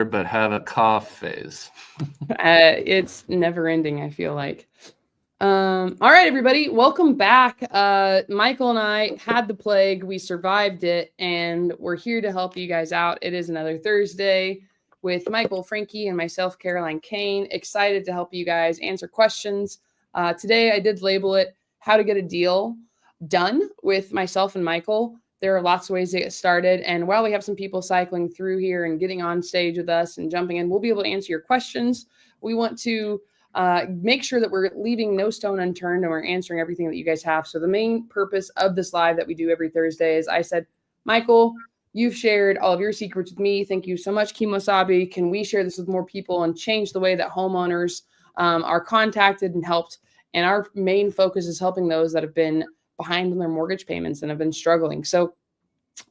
but have a cough phase. It's never ending, I feel like. All right, everybody, welcome back. Michael and I had the plague. We survived it, and we're here to help you guys out. It is another Thursday with Michael Franke and myself, Caroline Cain. Excited to help you guys answer questions. Today, I did label it How to Get a Deal Done with myself and Michael. There are lots of ways to get started. And while we have some people cycling through here and getting on stage with us and jumping in, we'll be able to answer your questions. We want to make sure that we're leaving no stone unturned and we're answering everything that you guys have. So the main purpose of this live that we do every Thursday is I said, Michael, you've shared all of your secrets with me. Thank you so much, Kimosabi. Can we share this with more people and change the way that homeowners are contacted and helped? And our main focus is helping those that have been behind on their mortgage payments and have been struggling. So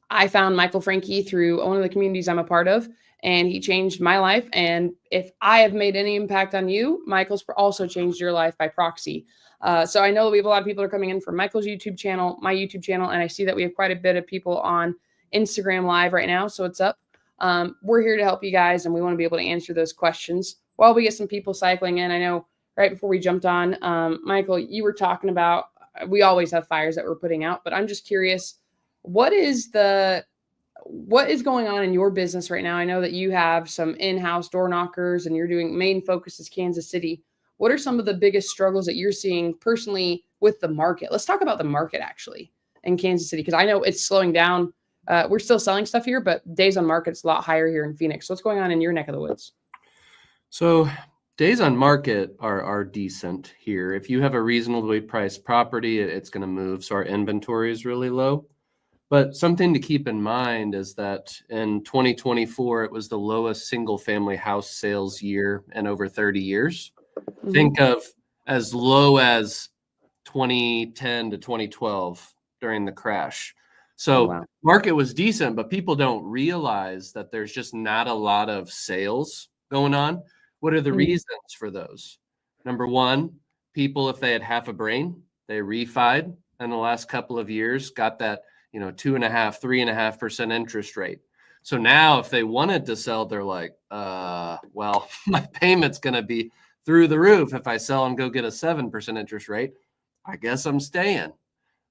I found Michael Franke through one of the communities I'm a part of, and he changed my life. And if I have made any impact on you, Michael's also changed your life by proxy. So I know that we have a lot of people that are coming in from Michael's YouTube channel, my YouTube channel, and I see that we have quite a bit of people on Instagram Live right now. So what's up? We're here to help you guys, and we want to be able to answer those questions while we get some people cycling in. I know right before we jumped on, Michael, you were talking about, we always have fires that we're putting out, but I'm just curious, what is going on in your business right now? I know that you have some in-house door knockers and you're doing main focus is Kansas City. What are some of the biggest struggles that you're seeing personally with the market? Let's talk about the market actually in Kansas City, because I know it's slowing down. We're still selling stuff here, but days on market's a lot higher here in Phoenix. So what's going on in your neck of the woods? So days on market are decent here. If you have a reasonably priced property, it's going to move. So our inventory is really low. But something to keep in mind is that in 2024, it was the lowest single family house sales year in over 30 years. Mm-hmm. Think of as low as 2010 to 2012 during the crash. So wow. Market was decent, but people don't realize that there's just not a lot of sales going on. What are the reasons for those? Number one, people, if they had half a brain, they refied in the last couple of years, got that 2.5%, 3.5% interest rate. So now if they wanted to sell, they're like, well, my payment's going to be through the roof. If I sell and go get a 7% interest rate, I guess I'm staying.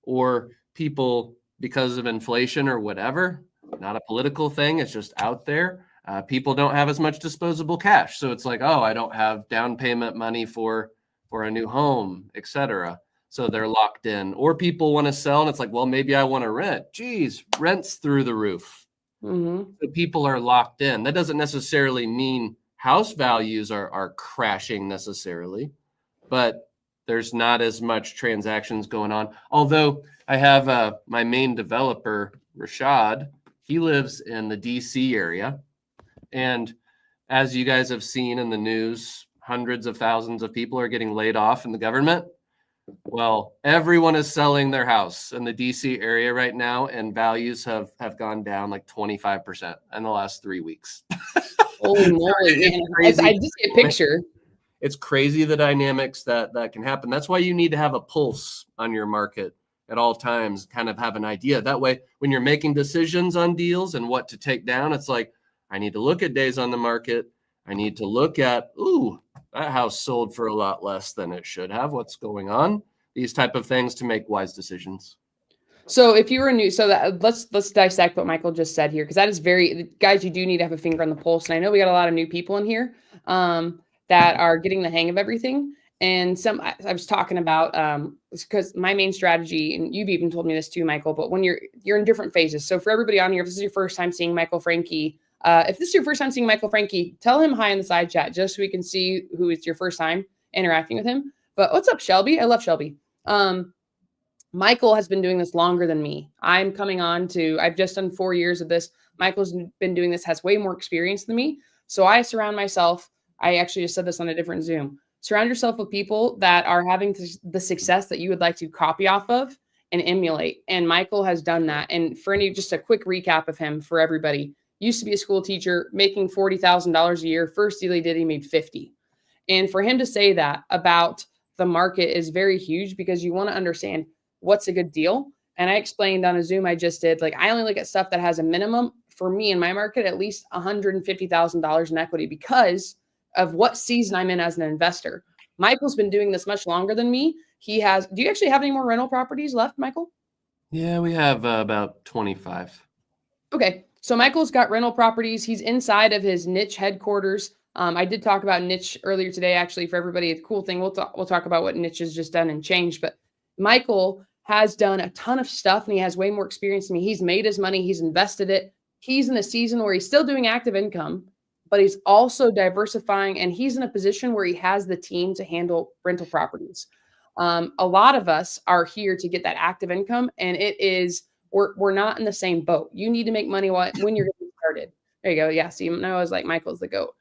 Or people, because of inflation or whatever, not a political thing, it's just out there. People don't have as much disposable cash. So it's like, oh, I don't have down payment money for a new home, etc. So they're locked in. Or people want to sell and it's like, well, maybe I want to rent. Geez, rent's through the roof. Mm-hmm. So people are locked in. That doesn't necessarily mean house values are crashing necessarily, but there's not as much transactions going on. Although I have my main developer, Rashad, he lives in the DC area. And as you guys have seen in the news, hundreds of thousands of people are getting laid off in the government. Well, everyone is selling their house in the DC area right now, and values have gone down like 25% in the last 3 weeks. Holy moly, man. I just see a picture. It's crazy the dynamics that can happen. That's why you need to have a pulse on your market at all times, kind of have an idea. That way, when you're making decisions on deals and what to take down, it's like, I need to look at days on the market. I need to look at, that house sold for a lot less than it should have. What's going on? These type of things to make wise decisions. So if you were new, let's dissect what Michael just said here, because that is guys, you do need to have a finger on the pulse. And I know we got a lot of new people in here that are getting the hang of everything. And I was talking about, because my main strategy, and you've even told me this too, Michael, but when you're in different phases. So for everybody on here, if this is your first time seeing Michael Franke, if this is your first time seeing Michael Franke, tell him hi in the side chat just so we can see who is your first time interacting with him. But what's up, Shelby? I love Shelby. Michael has been doing this longer than me. I've just done 4 years of this. Michael's been doing this, has way more experience than me. So I surround myself. I actually just said this on a different Zoom. Surround yourself with people that are having the success that you would like to copy off of and emulate. And Michael has done that. And for just a quick recap of him for everybody. Used to be a school teacher, making $40,000 a year. First deal he did, he made $50,000. And for him to say that about the market is very huge, because you want to understand what's a good deal. And I explained on a Zoom I just did, like, I only look at stuff that has a minimum for me in my market, at least $150,000 in equity because of what season I'm in as an investor. Michael's been doing this much longer than me. Do you actually have any more rental properties left, Michael? Yeah, we have about 25. Okay. So Michael's got rental properties. He's inside of his niche headquarters. I did talk about niche earlier today, actually, for everybody. A cool thing. We'll talk about what niche has just done and changed. But Michael has done a ton of stuff and he has way more experience than me. He's made his money. He's invested it. He's in a season where he's still doing active income, but he's also diversifying and he's in a position where he has the team to handle rental properties. A lot of us are here to get that active income, and we're not in the same boat. You need to make money when you're getting started. There you go. Yeah. See, now I was like, Michael's the GOAT.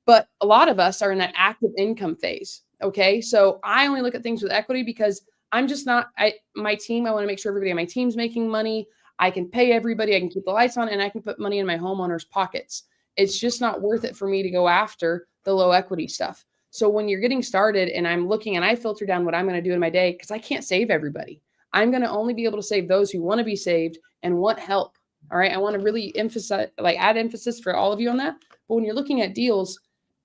But a lot of us are in that active income phase. Okay. So I only look at things with equity because I'm just not, my team, I want to make sure everybody on my team's making money. I can pay everybody. I can keep the lights on and I can put money in my homeowners' pockets. It's just not worth it for me to go after the low equity stuff. So when you're getting started and I'm looking and I filter down what I'm going to do in my day, because I can't save everybody. I'm going to only be able to save those who want to be saved and want help. All right. I want to really add emphasis for all of you on that. But when you're looking at deals,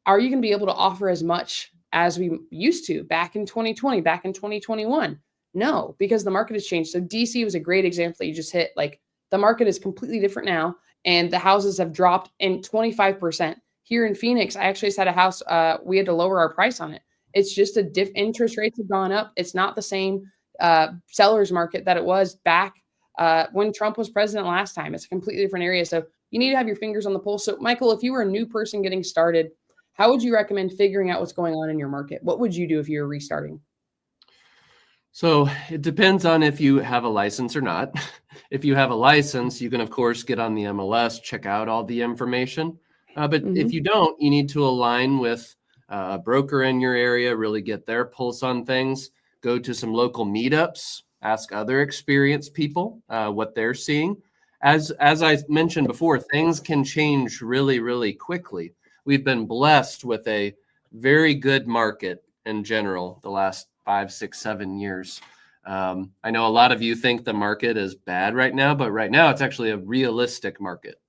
are you going to be able to offer as much as we used to back in 2020, back in 2021? No, because the market has changed. So DC was a great example that you just hit. Like the market is completely different now and the houses have dropped in 25%. Here in Phoenix, I actually just had a house. We had to lower our price on it. It's just interest rates have gone up. It's not the same seller's market that it was back when Trump was president last time. It's a completely different area. So you need to have your fingers on the pulse. So Michael, if you were a new person getting started, how would you recommend figuring out what's going on in your market? What would you do if you were restarting? So it depends on if you have a license or not. If you have a license, you can, of course, get on the MLS, check out all the information. But if you don't, you need to align with a broker in your area, really get their pulse on things, go to some local meetups, ask other experienced people what they're seeing. As I mentioned before, things can change really, really quickly. We've been blessed with a very good market in general the last 5, 6, 7 years. I know a lot of you think the market is bad right now, but right now it's actually a realistic market,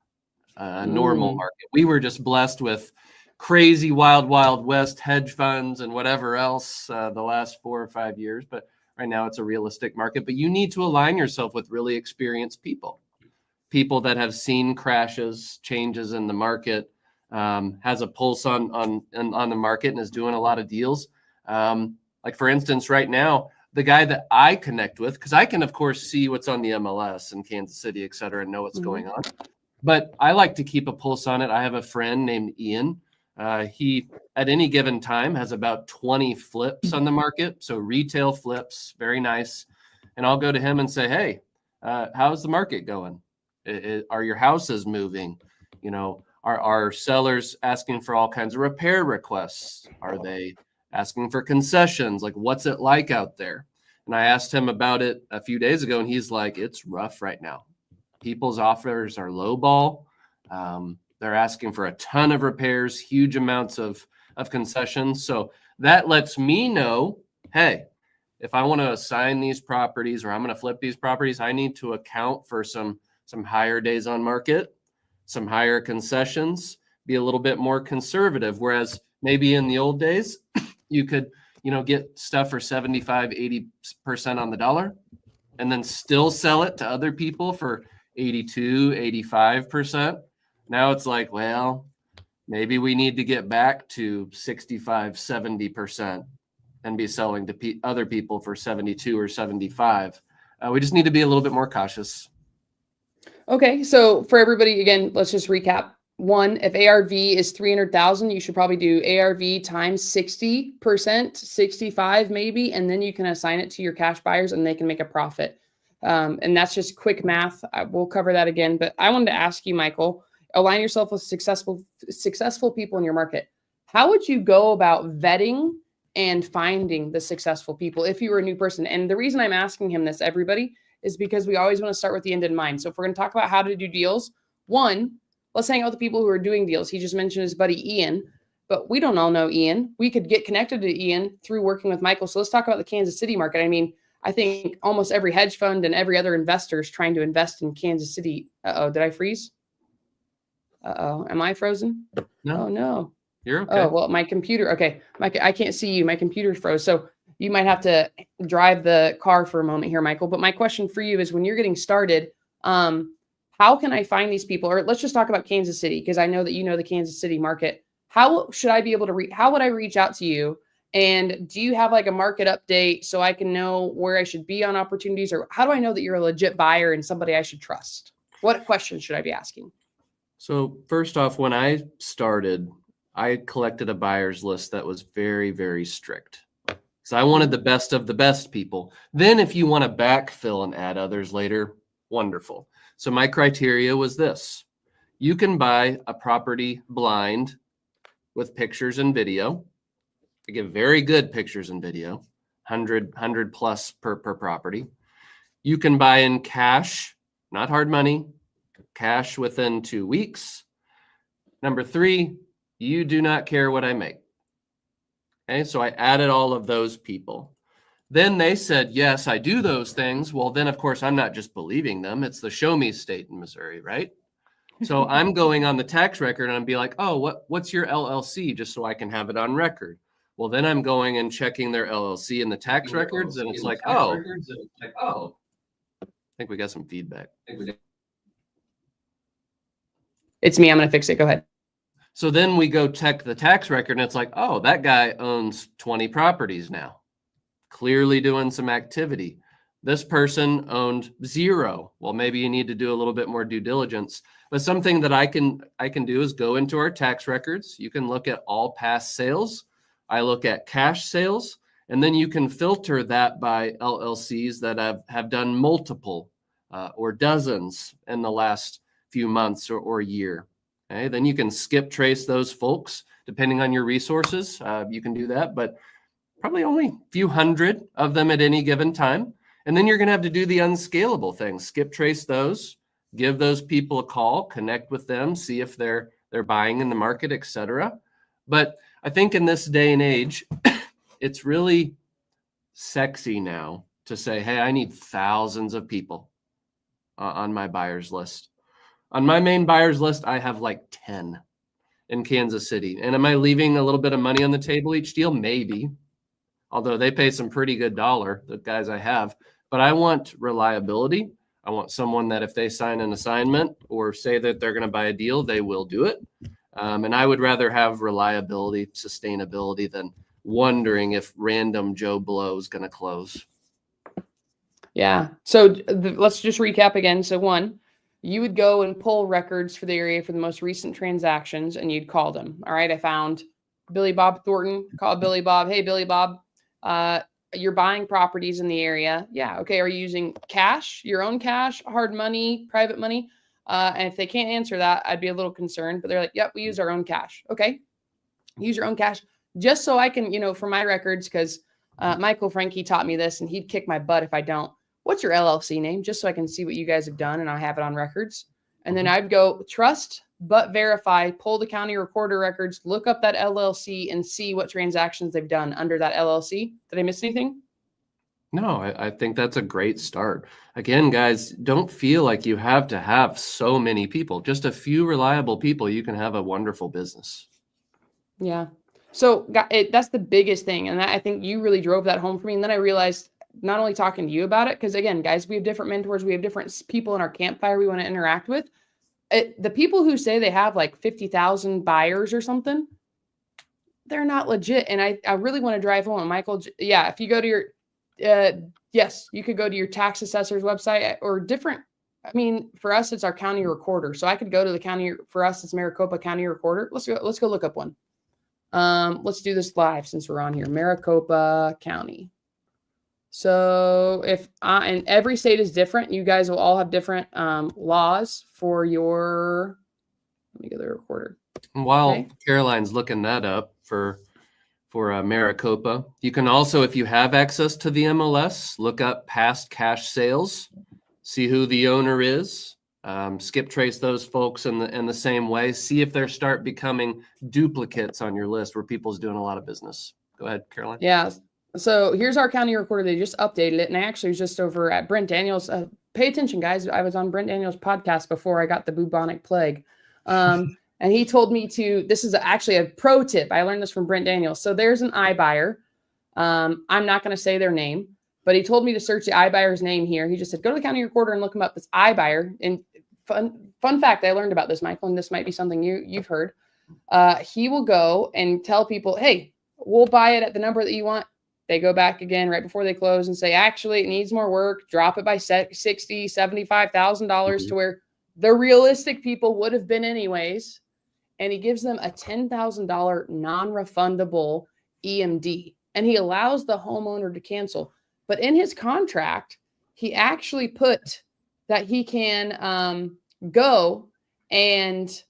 a normal market. We were just blessed with crazy wild west hedge funds and whatever else the last 4 or 5 years. But right now it's a realistic market. But you need to align yourself with really experienced people that have seen crashes, changes in the market, has a pulse on the market and is doing a lot of deals. Like for instance, right now, the guy that I connect with, because I can of course see what's on the MLS in Kansas City, et cetera, and know what's going on. But I like to keep a pulse on it. I have a friend named Ian. He, at any given time, has about 20 flips on the market. So retail flips, very nice. And I'll go to him and say, hey, how's the market going? Are your houses moving? You know, are sellers asking for all kinds of repair requests? Are they asking for concessions? Like, what's it like out there? And I asked him about it a few days ago, and he's like, it's rough right now. People's offers are lowball. They're asking for a ton of repairs, huge amounts of concessions. So that lets me know, hey, if I want to assign these properties or I'm going to flip these properties, I need to account for some higher days on market, some higher concessions, be a little bit more conservative. Whereas maybe in the old days, you could, get stuff for 75, 80% on the dollar and then still sell it to other people for 82, 85%. Now it's like, well, maybe we need to get back to 65, 70% and be selling to other people for 72 or 75. We just need to be a little bit more cautious. Okay. So for everybody, again, let's just recap. 1, if ARV is 300,000, you should probably do ARV times 60%, 65 maybe, and then you can assign it to your cash buyers and they can make a profit. And that's just quick math. We'll cover that again. But I wanted to ask you, Michael, align yourself with successful people in your market. How would you go about vetting and finding the successful people if you were a new person? And the reason I'm asking him this, everybody, is because we always want to start with the end in mind. So if we're going to talk about how to do deals, 1, let's hang out with the people who are doing deals. He just mentioned his buddy Ian, but we don't all know Ian. We could get connected to Ian through working with Michael. So let's talk about the Kansas City market. I mean, I think almost every hedge fund and every other investor is trying to invest in Kansas City. Uh-oh, did I freeze? Uh-oh. Am I frozen? No, Oh, no. you're okay. Oh, well, my computer. Okay. I can't see you. My computer froze. So you might have to drive the car for a moment here, Michael. But my question for you is when you're getting started, how can I find these people? Or let's just talk about Kansas City, because I know that you know the Kansas City market. How should I be able to how would I reach out to you? And do you have like a market update so I can know where I should be on opportunities? Or how do I know that you're a legit buyer and somebody I should trust? What questions should I be asking? So first off, when I started, I collected a buyer's list that was very, very strict. So I wanted the best of the best people. Then if you want to backfill and add others later, wonderful. So my criteria was this. You can buy a property blind with pictures and video. I give very good pictures and video, 100 plus per property. You can buy in cash, not hard money, cash within 2 weeks. Number 3, you do not care what I make. Okay, so I added all of those people. Then they said, yes, I do those things. Well, then, of course, I'm not just believing them. It's the show me state in Missouri, right? So I'm going on the tax record and I'm be like, oh, what's your LLC? Just so I can have it on record. Well, then I'm going and checking their LLC in the tax records. And it's like, oh, I think we got some feedback. It's me. I'm going to fix it. Go ahead. So then we go check the tax record and it's like, oh, that guy owns 20 properties now. Clearly doing some activity. This person owned 0. Well, maybe you need to do a little bit more due diligence. But something that I can do is go into our tax records. You can look at all past sales. I look at cash sales, and then you can filter that by LLCs that have done multiple or dozens in the last few months or year. Okay, then you can skip trace those folks depending on your resources. You can do that, but probably only a few hundred of them at any given time. And then you're going to have to do the unscalable things, skip trace those, give those people a call, connect with them, see if they're buying in the market, etc. But I think in this day and age, it's really sexy now to say, hey, I need thousands of people on my buyer's list. On my main buyer's list, I have like 10 in Kansas City. And am I leaving a little bit of money on the table each deal? Maybe. Although they pay some pretty good dollar, the guys I have. But I want reliability. I want someone that if they sign an assignment or say that they're going to buy a deal, they will do it. And I would rather have reliability, sustainability than wondering if random Joe Blow is going to close. Yeah. So let's just recap again. So 1, you would go and pull records for the area for the most recent transactions and you'd call them. All right. I found Billy Bob Thornton. Call Billy Bob. Hey, Billy Bob, you're buying properties in the area. Yeah. Okay. Are you using cash, your own cash, hard money, private money? And if they can't answer that, I'd be a little concerned, but they're like, yep, we use our own cash. Okay. Use your own cash just so I can, for my records, because Michael Franke taught me this and he'd kick my butt if I don't. What's your LLC name? Just so I can see what you guys have done and I have it on records. And then I'd go trust, but verify, pull the county recorder records, look up that LLC and see what transactions they've done under that LLC. Did I miss anything? No, I think that's a great start. Again, guys, don't feel like you have to have so many people. Just a few reliable people, you can have a wonderful business. Yeah. So that's the biggest thing. And I think you really drove that home for me. And then I realized not only talking to you about it, because again, guys, we have different mentors. We have different people in our campfire we want to interact with. The people who say they have like 50,000 buyers or something, they're not legit. And I really want to drive home. Michael, yeah, if you go to your, yes, you could go to your tax assessor's website or different. I mean, for us, it's our county recorder. So I could go to the county, for us, it's Maricopa County Recorder. Let's go look up one. Let's do this live since we're on here. Maricopa County. So and every state is different. You guys will all have different laws for your, let me get the recorder. While Caroline's looking that up for Maricopa, you can also, if you have access to the MLS, look up past cash sales, see who the owner is, skip trace those folks in the same way, see if they start becoming duplicates on your list where people's doing a lot of business. Go ahead, Caroline. Yeah. So here's our county recorder. They just updated it. And I actually was just over at Brent Daniels. Pay attention, guys. I was on Brent Daniels' podcast before I got the bubonic plague. And he told me this is actually a pro tip. I learned this from Brent Daniels. So there's an iBuyer. I'm not going to say their name, but he told me to search the iBuyer's name here. He just said, go to the county recorder and look him up. This iBuyer. And fun fact I learned about this, Michael, and this might be something you've heard. He will go and tell people, hey, we'll buy it at the number that you want. They go back again right before they close and say, actually, it needs more work. Drop it by $60,000, $75,000 to where the realistic people would have been anyways. And he gives them a $10,000 non-refundable EMD. And he allows the homeowner to cancel. But in his contract, he actually put that he can go and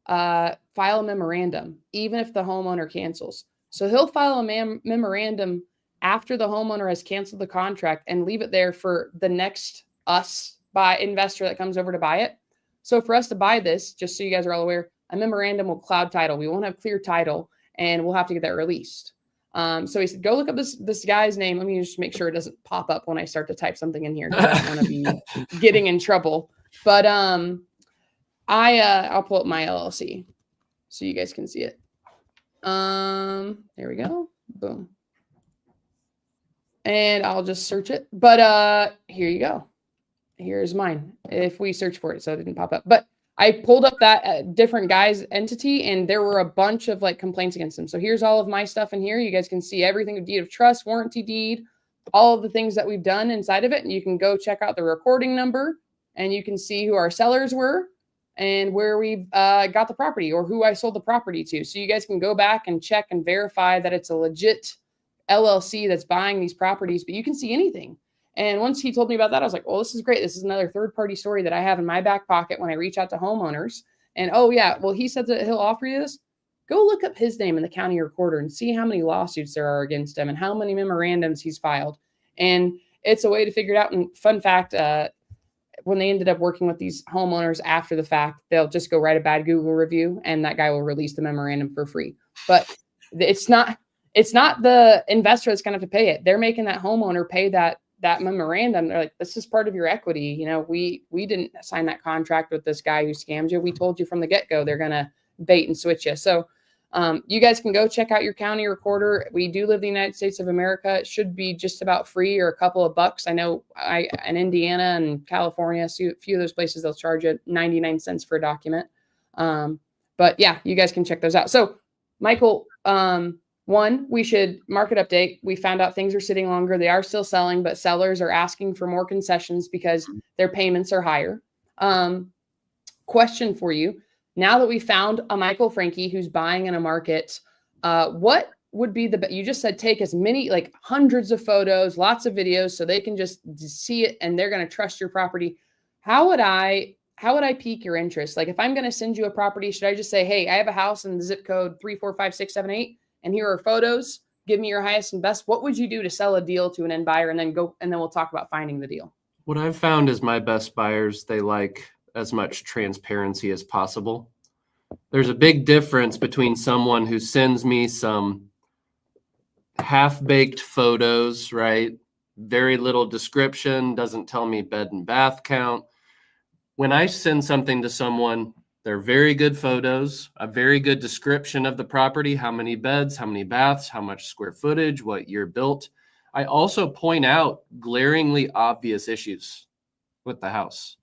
file a memorandum, even if the homeowner cancels. So he'll file a memorandum after the homeowner has canceled the contract and leave it there for the next investor that comes over to buy it. So for us to buy this, just so you guys are all aware, a memorandum will cloud title. We won't have clear title, and we'll have to get that released. So he said, go look up this guy's name. Let me just make sure it doesn't pop up when I start to type something in here, because I don't want to be getting in trouble. But I'll pull up my LLC so you guys can see it. There we go. Boom. And I'll just search it. But here you go. Here's mine. If we search for it, so it didn't pop up. But I pulled up that different guy's entity, and there were a bunch of like complaints against him. So here's all of my stuff in here. You guys can see everything: deed of trust, warranty deed, all of the things that we've done inside of it. And you can go check out the recording number, and you can see who our sellers were and where we've got the property, or who I sold the property to. So you guys can go back and check and verify that it's a legit LLC that's buying these properties, but you can see anything. And once he told me about that, I was like, well, this is great. This is another third-party story that I have in my back pocket when I reach out to homeowners. And, oh, yeah, well, he said that he'll offer you this. Go look up his name in the county recorder and see how many lawsuits there are against him and how many memorandums he's filed. And it's a way to figure it out. And fun fact, when they ended up working with these homeowners after the fact, they'll just go write a bad Google review, and that guy will release the memorandum for free. But it's not the investor that's going to have to pay it. They're making that homeowner pay that memorandum. They're like, this is part of your equity. You know, we didn't sign that contract with this guy who scammed you. We told you from the get-go they're going to bait and switch you. So you guys can go check out your county recorder. We do live in the United States of America. It should be just about free, or a couple of bucks. I know in Indiana and California, a few of those places, they'll charge you 99 cents for a document. But yeah, you guys can check those out. So Michael, one, we should market update. We found out things are sitting longer. They are still selling, but sellers are asking for more concessions because their payments are higher. Question for you. Now that we found a Michael Franke who's buying in a market, what would be you just said take as many, like hundreds of photos, lots of videos, so they can just see it and they're going to trust your property. How would I pique your interest? Like if I'm going to send you a property, should I just say, hey, I have a house in the zip code 345678, and here are photos. Give me your highest and best. What would you do to sell a deal to an end buyer, and then we'll talk about finding the deal? What I've found is my best buyers, they like as much transparency as possible. There's a big difference between someone who sends me some half-baked photos, right? Very little description, doesn't tell me bed and bath count. When I send something to someone, they're very good photos, a very good description of the property, how many beds, how many baths, how much square footage, what year built. I also point out glaringly obvious issues with the house.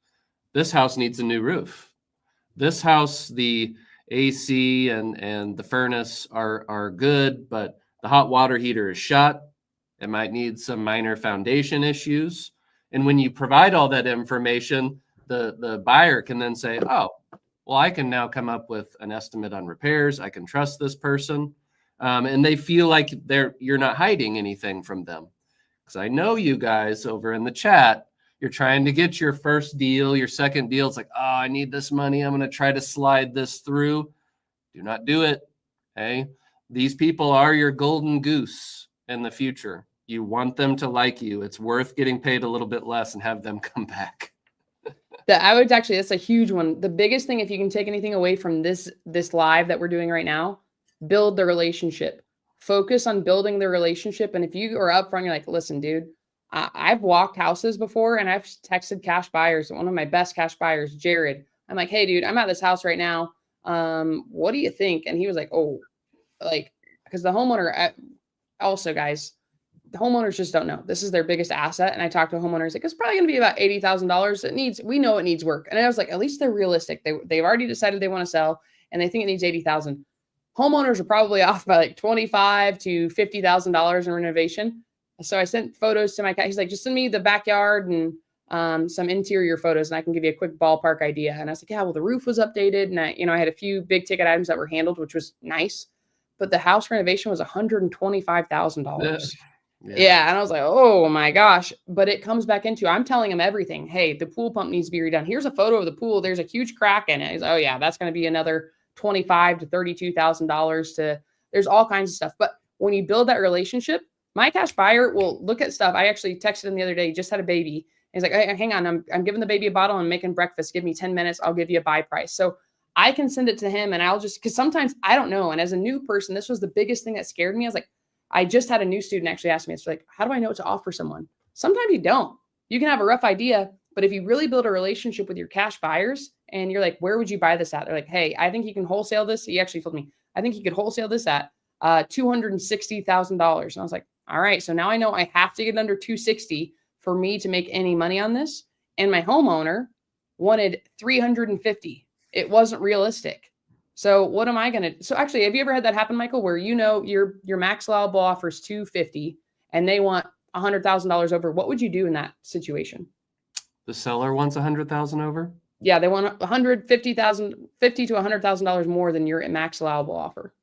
This house needs a new roof. This house, the AC and the furnace are good, but the hot water heater is shot. It might need some minor foundation issues. And when you provide all that information, the buyer can then say, oh, well, I can now come up with an estimate on repairs. I can trust this person. And they feel like you're not hiding anything from them. Because I know you guys over in the chat, you're trying to get your first deal, your second deal. It's like, oh, I need this money. I'm going to try to slide this through. Do not do it. Okay. These people are your golden goose in the future. You want them to like you. It's worth getting paid a little bit less and have them come back. That's a huge one. The biggest thing, if you can take anything away from this live that we're doing right now, build the relationship. Focus on building the relationship. And if you are upfront, you're like, listen, dude, I've walked houses before and I've texted cash buyers. One of my best cash buyers, Jared. I'm like, hey, dude, I'm at this house right now. What do you think? And he was like, oh, like, because the homeowner, also guys, the homeowners just don't know. This is their biggest asset. And I talked to homeowners, like, it's probably going to be about $80,000. We know it needs work. And I was like, at least they're realistic. They've already decided they want to sell and they think it needs 80,000. Homeowners are probably off by like $25,000 to $50,000 in renovation. So I sent photos to my cat. He's like, just send me the backyard and some interior photos and I can give you a quick ballpark idea. And I was like, yeah, well, the roof was updated. And I had a few big ticket items that were handled, which was nice. But the house renovation was $125,000. Yeah. And I was like, oh my gosh. But it comes back into, I'm telling him everything. Hey, the pool pump needs to be redone. Here's a photo of the pool. There's a huge crack in it. He's like, oh yeah, that's going to be another $25,000 to $32,000 there's all kinds of stuff. But when you build that relationship, my cash buyer will look at stuff. I actually texted him the other day, he just had a baby. He's like, hey, hang on, I'm giving the baby a bottle. I'm making breakfast. Give me 10 minutes. I'll give you a buy price. So I can send it to him and I'll just, because sometimes I don't know. And as a new person, this was the biggest thing that scared me. I was like, I just had a new student actually ask me, it's like, how do I know what to offer someone? Sometimes you don't. You can have a rough idea, but if you really build a relationship with your cash buyers and you're like, where would you buy this at? They're like, hey, I think you can wholesale this. He actually told me, I think you could wholesale this at $260,000. And I was like, all right, so now I know I have to get under 260 for me to make any money on this. And my homeowner wanted 350. It wasn't realistic. So what am I going to, so actually, have you ever had that happen, Michael, where your max allowable offer is 250 and they want $100,000 over? What would you do in that situation? The seller wants 100,000 over? Yeah, they want $150,000, $50,000 to $100,000 more than your max allowable offer.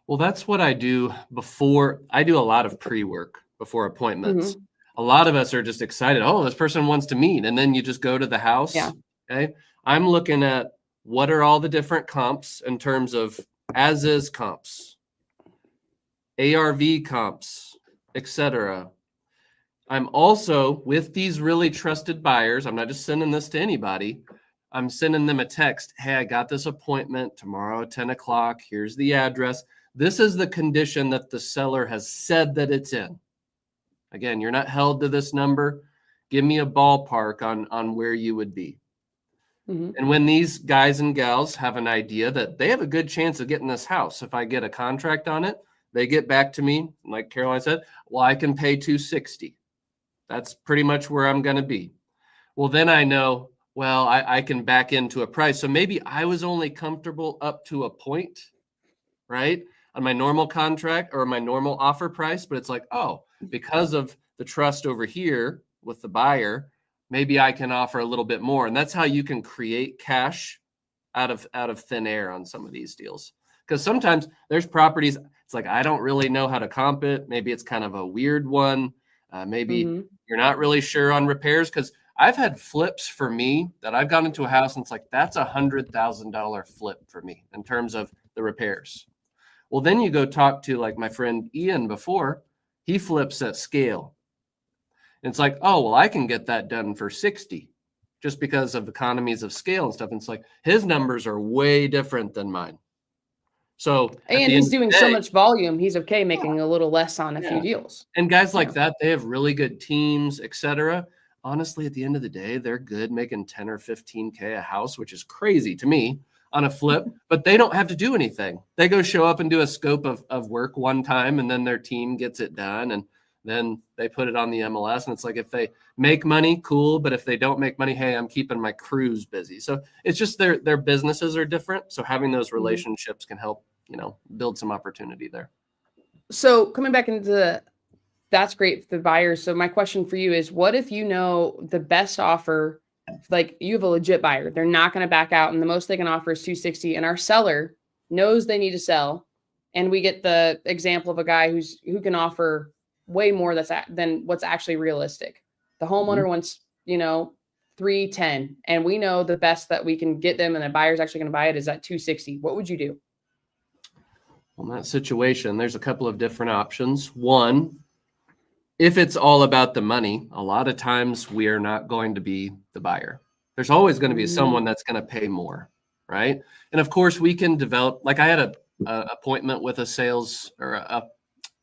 Well, that's what I do before. I do a lot of pre-work before appointments. Mm-hmm. A lot of us are just excited. Oh, this person wants to meet. And then you just go to the house. Yeah. Okay. I'm looking at what are all the different comps in terms of as is comps, ARV comps, etc. I'm also with these really trusted buyers. I'm not just sending this to anybody. I'm sending them a text. Hey, I got this appointment tomorrow at 10 o'clock. Here's the address. This is the condition that the seller has said that it's in. Again, you're not held to this number. Give me a ballpark on where you would be. Mm-hmm. And when these guys and gals have an idea that they have a good chance of getting this house, if I get a contract on it, they get back to me, like Caroline said, well, I can pay 260. That's pretty much where I'm going to be. Well, then I know, well, I can back into a price. So maybe I was only comfortable up to a point, right, on my normal contract or my normal offer price. But it's like, oh, because of the trust over here with the buyer, maybe I can offer a little bit more. And that's how you can create cash out of thin air on some of these deals. Because sometimes there's properties, it's like, I don't really know how to comp it. Maybe it's kind of a weird one. Maybe you're not really sure on repairs. Because I've had flips for me that I've gone into a house and it's like, that's $100,000 flip for me in terms of the repairs. Well, then you go talk to like my friend Ian before, he flips at scale. And it's like, oh, well, I can get that done for 60 just because of economies of scale and stuff. And it's like his numbers are way different than mine. So, and he's doing so much volume, he's okay making a little less on a few deals. And guys like that, they have really good teams, etc. Honestly, at the end of the day, they're good making 10 or 15K a house, which is crazy to me on a flip, but they don't have to do anything. They go show up and do a scope of work one time, and then their team gets it done. And then they put it on the MLS. And it's like, if they make money, cool. But if they don't make money, hey, I'm keeping my crews busy. So it's just their businesses are different. So having those relationships can help, build some opportunity there. So coming back into that's great for the buyers. So my question for you is, what if you know the best offer, like you have a legit buyer, they're not going to back out and the most they can offer is 260 and our seller knows they need to sell. And we get the example of a guy who can offer way more than what's actually realistic. The homeowner wants, 310 and we know the best that we can get them and the buyer's actually going to buy it is at 260. What would you do? Well, in that situation, there's a couple of different options. One, if it's all about the money, a lot of times we are not going to be the buyer. There's always going to be someone that's going to pay more, right? And of course we can develop, like I had a appointment with a sales or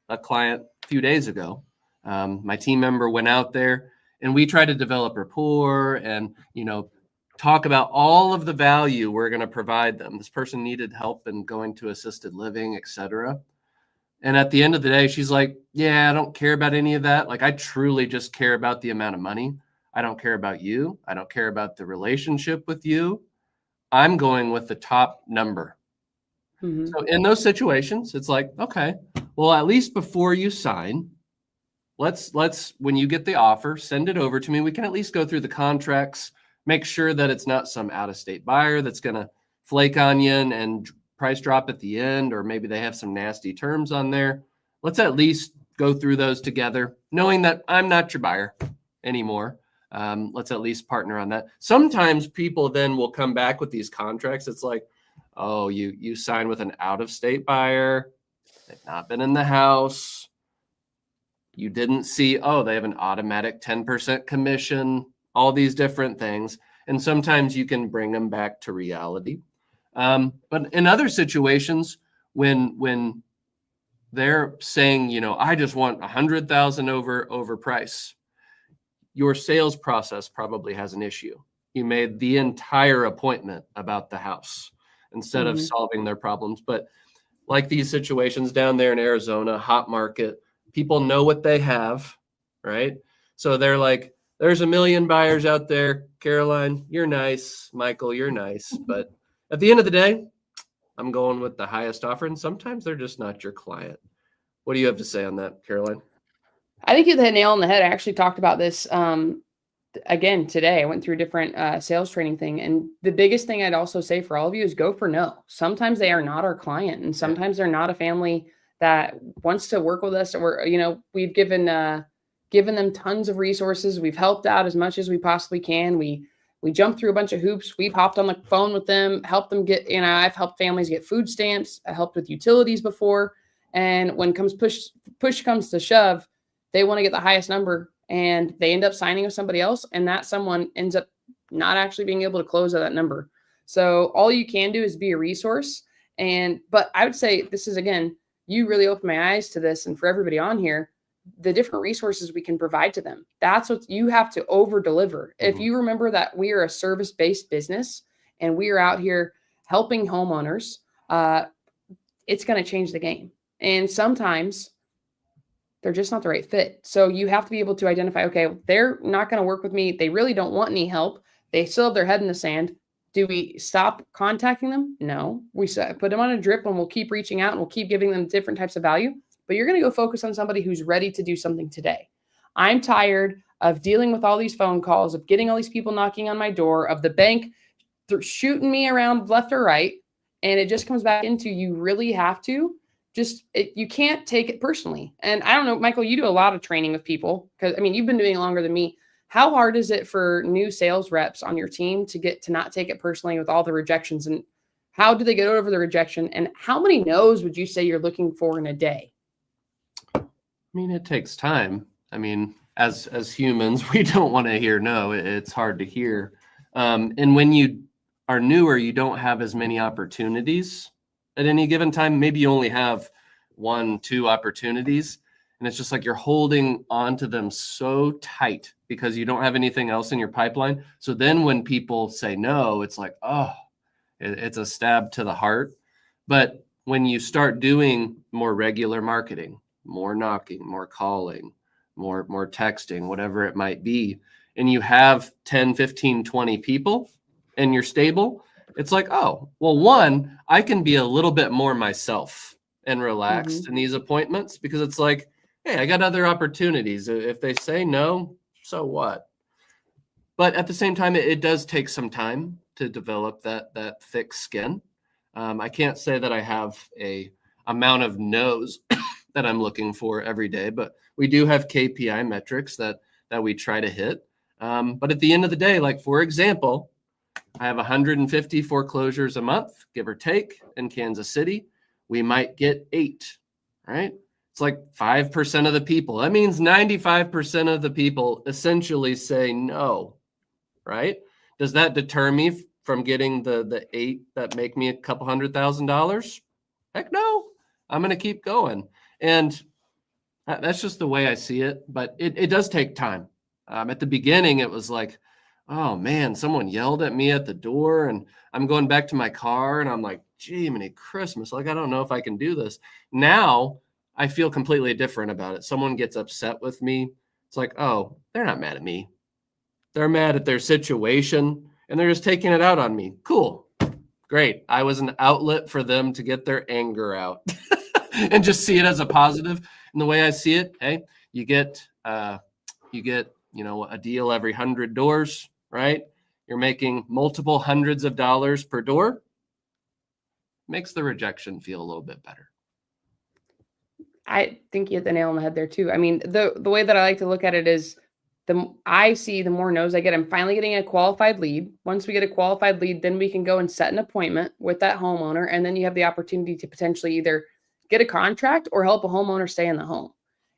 a client a few days ago. My team member went out there and we tried to develop rapport and, talk about all of the value we're going to provide them. This person needed help in going to assisted living, etc. And at the end of the day, she's like, yeah, I don't care about any of that. Like, I truly just care about the amount of money. I don't care about you. I don't care about the relationship with you. I'm going with the top number. Mm-hmm. So in those situations, it's like, okay, well, at least before you sign, let's when you get the offer, send it over to me. We can at least go through the contracts, make sure that it's not some out-of-state buyer that's going to flake on you and price drop at the end, or maybe they have some nasty terms on there. Let's at least go through those together, knowing that I'm not your buyer anymore. Let's at least partner on that. Sometimes people then will come back with these contracts. It's like, oh, you sign with an out-of-state buyer. They've not been in the house. You didn't see, oh, they have an automatic 10% commission, all these different things. And sometimes you can bring them back to reality. But in other situations, when they're saying, you know, I just want 100,000 over price, your sales process probably has an issue. You made the entire appointment about the house instead of solving their problems. But like these situations down there in Arizona, hot market, people know what they have, right? So they're like, there's a million buyers out there. Caroline, you're nice. Michael, you're nice. But at the end of the day, I'm going with the highest offer. And sometimes they're just not your client. What do you have to say on that, Caroline? I think you hit the nail on the head. I actually talked about this again today. I went through a different sales training thing. And the biggest thing I'd also say for all of you is go for no. Sometimes they are not our client, and sometimes they're not a family that wants to work with us. Or, you know, we've given them tons of resources. We've helped out as much as we possibly can. We jumped through a bunch of hoops. We've hopped on the phone with them, helped them get, you know, I've helped families get food stamps. I helped with utilities before. And when push comes to shove, they want to get the highest number, and they end up signing with somebody else. And that someone ends up not actually being able to close at that number. So all you can do is be a resource. But I would say this is, again, you really opened my eyes to this. And for everybody on here, the different resources we can provide to them. That's what you have to over deliver. If you remember that we are a service-based business and we are out here helping homeowners, it's going to change the game. And sometimes they're just not the right fit. So you have to be able to identify, okay, they're not going to work with me. They really don't want any help. They still have their head in the sand. Do we stop contacting them? No. We put them on a drip, and we'll keep reaching out, and we'll keep giving them different types of value. But you're going to go focus on somebody who's ready to do something today. I'm tired of dealing with all these phone calls, of getting all these people knocking on my door, of the bank shooting me around left or right. And it just comes back into, you really have to you can't take it personally. And I don't know, Michael, you do a lot of training with people, because I mean, you've been doing it longer than me. How hard is it for new sales reps on your team to get to not take it personally with all the rejections? And how do they get over the rejection? And how many no's would you say you're looking for in a day? I mean, it takes time. I mean, as humans, we don't want to hear no. It's hard to hear. And when you are newer, you don't have as many opportunities at any given time. Maybe you only have 1-2 opportunities. And it's just like you're holding onto them so tight because you don't have anything else in your pipeline. So then when people say no, it's like, oh, it's a stab to the heart. But when you start doing more regular marketing, more knocking, more calling, more texting, whatever it might be, and you have 10, 15, 20 people and you're stable, it's like, oh, well, one, I can be a little bit more myself and relaxed in these appointments, because it's like, hey, I got other opportunities. If they say no, so what? But at the same time, it does take some time to develop that thick skin. I can't say that I have a amount of no's that I'm looking for every day, but we do have KPI metrics that we try to hit. But at the end of the day, like, for example, I have 150 foreclosures a month, give or take, in Kansas City. We might get 8, right? It's like 5% of the people. That means 95% of the people essentially say no, right? Does that deter me from getting the 8 that make me a couple $100,000? Heck no. I'm going to keep going. And that's just the way I see it. But it does take time. At the beginning, it was like, oh man, someone yelled at me at the door, and I'm going back to my car and I'm like, gee, many Christmas. Like, I don't know if I can do this. Now I feel completely different about it. Someone gets upset with me. It's like, oh, they're not mad at me. They're mad at their situation and they're just taking it out on me. Cool. Great. I was an outlet for them to get their anger out and just see it as a positive. And the way I see it, hey, you get, a deal every 100 doors, right? You're making multiple hundreds of dollars per door. Makes the rejection feel a little bit better. I think you hit the nail on the head there too. I mean, the way that I like to look at it is I see the more no's I get, I'm finally getting a qualified lead. Once we get a qualified lead, then we can go and set an appointment with that homeowner. And then you have the opportunity to potentially either get a contract or help a homeowner stay in the home.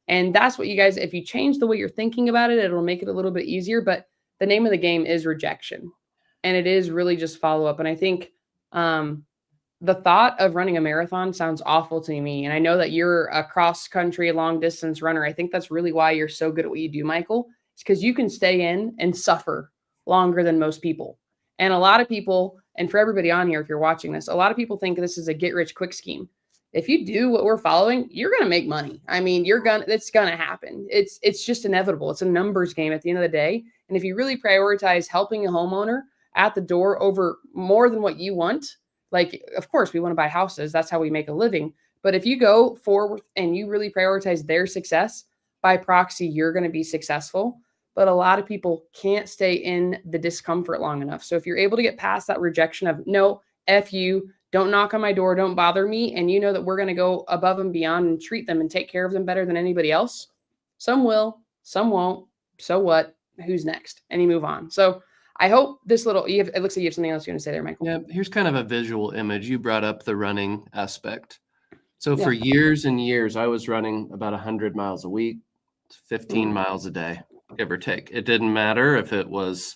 And that's what you guys, if you change the way you're thinking about it, it'll make it a little bit easier. But the name of the game is rejection. And it is really just follow up. And I think the thought of running a marathon sounds awful to me. And I know that you're a cross country, long distance runner. I think that's really why you're so good at what you do, Michael. It's because you can stay in and suffer longer than most people. And a lot of people, and for everybody on here, if you're watching this, a lot of people think this is a get rich quick scheme. If you do what we're following, you're going to make money. I mean, it's going to happen. It's just inevitable. It's a numbers game at the end of the day. And if you really prioritize helping a homeowner at the door over more than what you want, like, of course, we want to buy houses. That's how we make a living. But if you go forward and you really prioritize their success, by proxy, you're going to be successful. But a lot of people can't stay in the discomfort long enough. So if you're able to get past that rejection of no, F you, don't knock on my door, don't bother me, and you know that we're going to go above and beyond and treat them and take care of them better than anybody else, some will, some won't. So what? Who's next? And you move on. So I hope this it looks like you have something else you want to say there, Michael. Yeah, here's kind of a visual image. You brought up the running aspect. So for years and years, I was running about 100 miles a week, 15 miles a day, give or take. It didn't matter if it was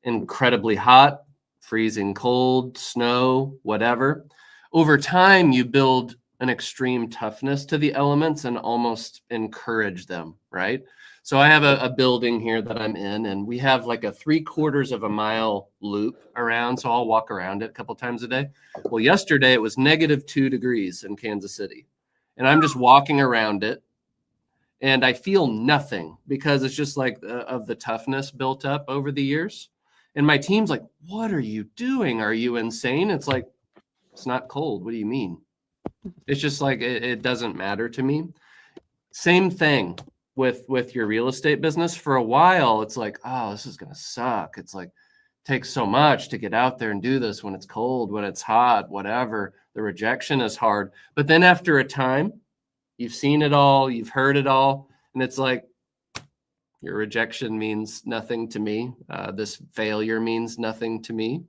incredibly hot, freezing cold, snow, whatever. Over time, you build an extreme toughness to the elements and almost encourage them, right? So I have a building here that I'm in, and we have like a 3/4 of a mile loop around. So I'll walk around it a couple times a day. Well, yesterday it was -2 degrees in Kansas City, and I'm just walking around it, and I feel nothing because it's just like of the toughness built up over the years. And my team's like, "What are you doing? Are you insane?" It's like, it's not cold. What do you mean? It's just like it doesn't matter to me. Same thing with your real estate business. For a while, it's like, oh, this is going to suck. It's like, it takes so much to get out there and do this when it's cold, when it's hot, whatever. The rejection is hard. But then after a time, you've seen it all, you've heard it all. And it's like, your rejection means nothing to me. This failure means nothing to me.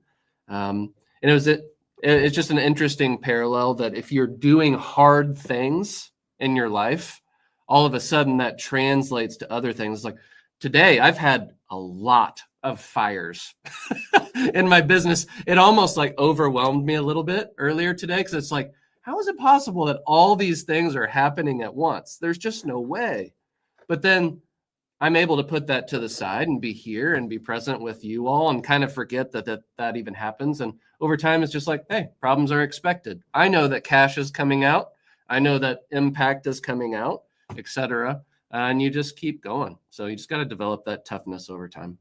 And it's just an interesting parallel that if you're doing hard things in your life, all of a sudden that translates to other things. Like today, I've had a lot of fires in my business. It almost like overwhelmed me a little bit earlier today because it's like, how is it possible that all these things are happening at once? There's just no way. But then I'm able to put that to the side and be here and be present with you all and kind of forget that even happens. And over time, it's just like, hey, problems are expected. I know that cash is coming out. I know that impact is coming out, etc. And you just keep going. So you just got to develop that toughness over time.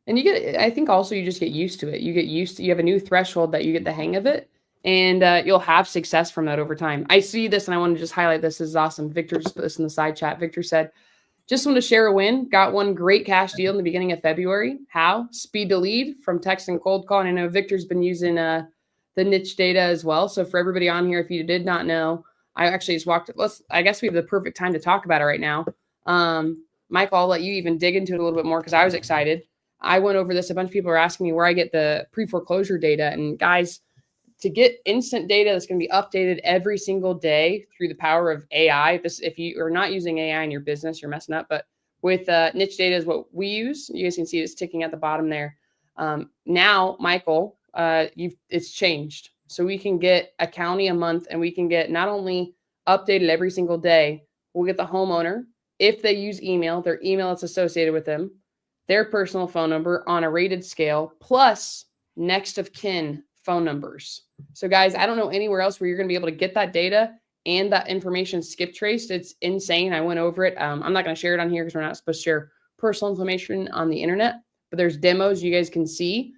And I think also you just get used to it. You have a new threshold that you get the hang of it, and you'll have success from that over time. I see this and I want to just highlight this. This is awesome. Victor just put this in the side chat. Victor said, just want to share a win. Got one great cash deal in the beginning of February. How? Speed to lead from text and cold call. And I know Victor's been using the niche data as well. So for everybody on here, if you did not know, I actually just I guess we have the perfect time to talk about it right now. Michael, I'll let you even dig into it a little bit more because I was excited. I went over this. A bunch of people are asking me where I get the pre-foreclosure data. And guys, to get instant data that's going to be updated every single day through the power of AI. If you are not using AI in your business, you're messing up. But with niche data is what we use. You guys can see it's ticking at the bottom there. Now, Michael, it's changed. So we can get a county a month, and we can get not only updated every single day, we'll get the homeowner. If they use email, their email that's associated with them, their personal phone number on a rated scale, plus next of kin phone numbers. So guys, I don't know anywhere else where you're going to be able to get that data and that information skip traced. It's insane. I went over it. I'm not going to share it on here because we're not supposed to share personal information on the internet, but there's demos you guys can see.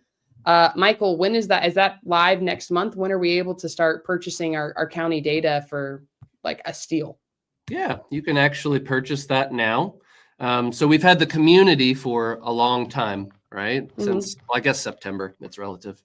Michael, when is that? Is that live next month? When are we able to start purchasing our county data for like a steal? Yeah, you can actually purchase that now. So we've had the community for a long time, right? Since, well, I guess September, it's relative.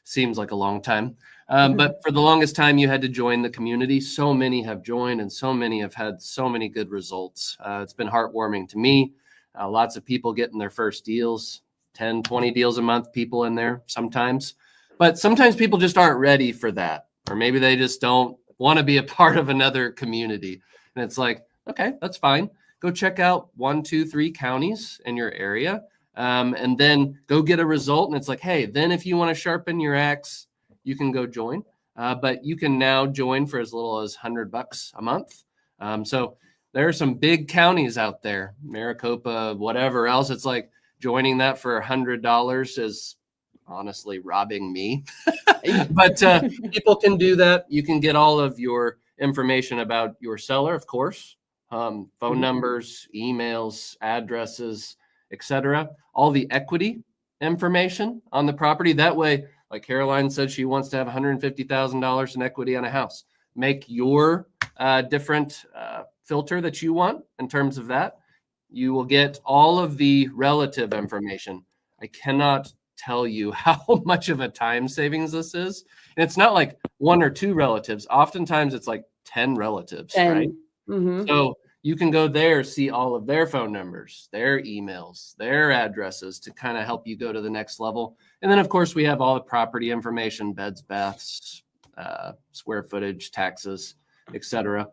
Seems like a long time. But for the longest time, you had to join the community. So many have joined and so many have had so many good results. It's been heartwarming to me. Lots of people getting their first deals, 10, 20 deals a month, people in there sometimes. But sometimes people just aren't ready for that. Or maybe they just don't want to be a part of another community. And it's like, okay, that's fine. Go check out 1, 2, 3 counties in your area, and then go get a result. And it's like, hey, then if you want to sharpen your axe, you can go join. But you can now join for as little as $100 a month. So there are some big counties out there, Maricopa, whatever else. It's like joining that for $100 is honestly robbing me. But people can do that. You can get all of your information about your seller, of course, phone numbers, emails, addresses, etc. All the equity information on the property. That way, like Caroline said, she wants to have $150,000 in equity on a house. Make your different filter that you want in terms of that. You will get all of the relative information. I cannot tell you how much of a time savings this is. And it's not like 1 or 2 relatives. Oftentimes it's like 10 relatives, 10. right? So you can go there, see all of their phone numbers, their emails, their addresses to kind of help you go to the next level. And then, of course, we have all the property information, beds, baths, square footage, taxes, etc.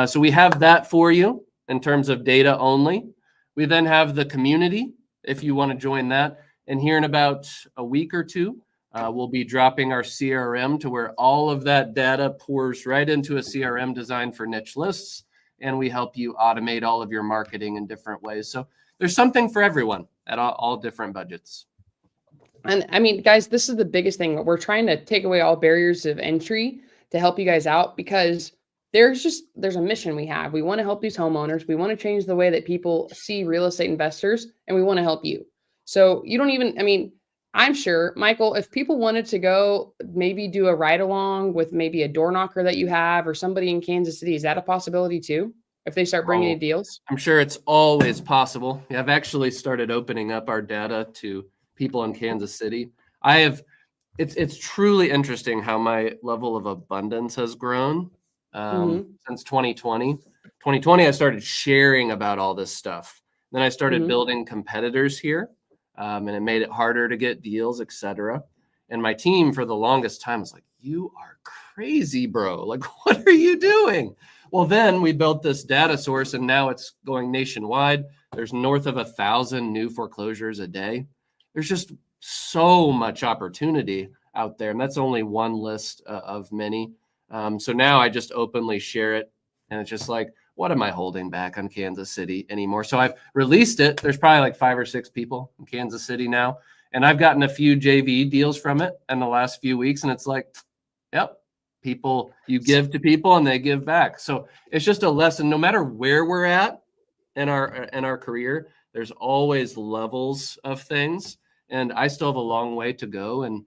So we have that for you in terms of data only. We then have the community, if you want to join that. And here in about a week or two, we'll be dropping our CRM to where all of that data pours right into a CRM designed for niche lists. And we help you automate all of your marketing in different ways. So there's something for everyone at all different budgets. And I mean, guys, this is the biggest thing. We're trying to take away all barriers of entry to help you guys out because there's a mission we have. We want to help these homeowners. We want to change the way that people see real estate investors, and we want to help you. So you don't even, I mean, I'm sure, Michael, if people wanted to go maybe do a ride along with maybe a door knocker that you have or somebody in Kansas City, is that a possibility too? If they start bringing you deals? I'm sure it's always possible. Yeah, I've actually started opening up our data to people in Kansas City. It's truly interesting how my level of abundance has grown since 2020. 2020, I started sharing about all this stuff. Then I started building competitors here, and it made it harder to get deals, etc. And my team for the longest time was like, "You are crazy, bro. Like, what are you doing?" Well, then we built this data source, and now it's going nationwide. There's north of 1,000 new foreclosures a day. There's just so much opportunity out there, and that's only one list of many. So now I just openly share it, and it's just like, what am I holding back on Kansas City anymore? So I've released it. There's probably like 5 or 6 people in Kansas City now, and I've gotten a few JV deals from it in the last few weeks, and it's like, yep, people, you give to people and they give back. So it's just a lesson. No matter where we're at in our career, there's always levels of things, and I still have a long way to go and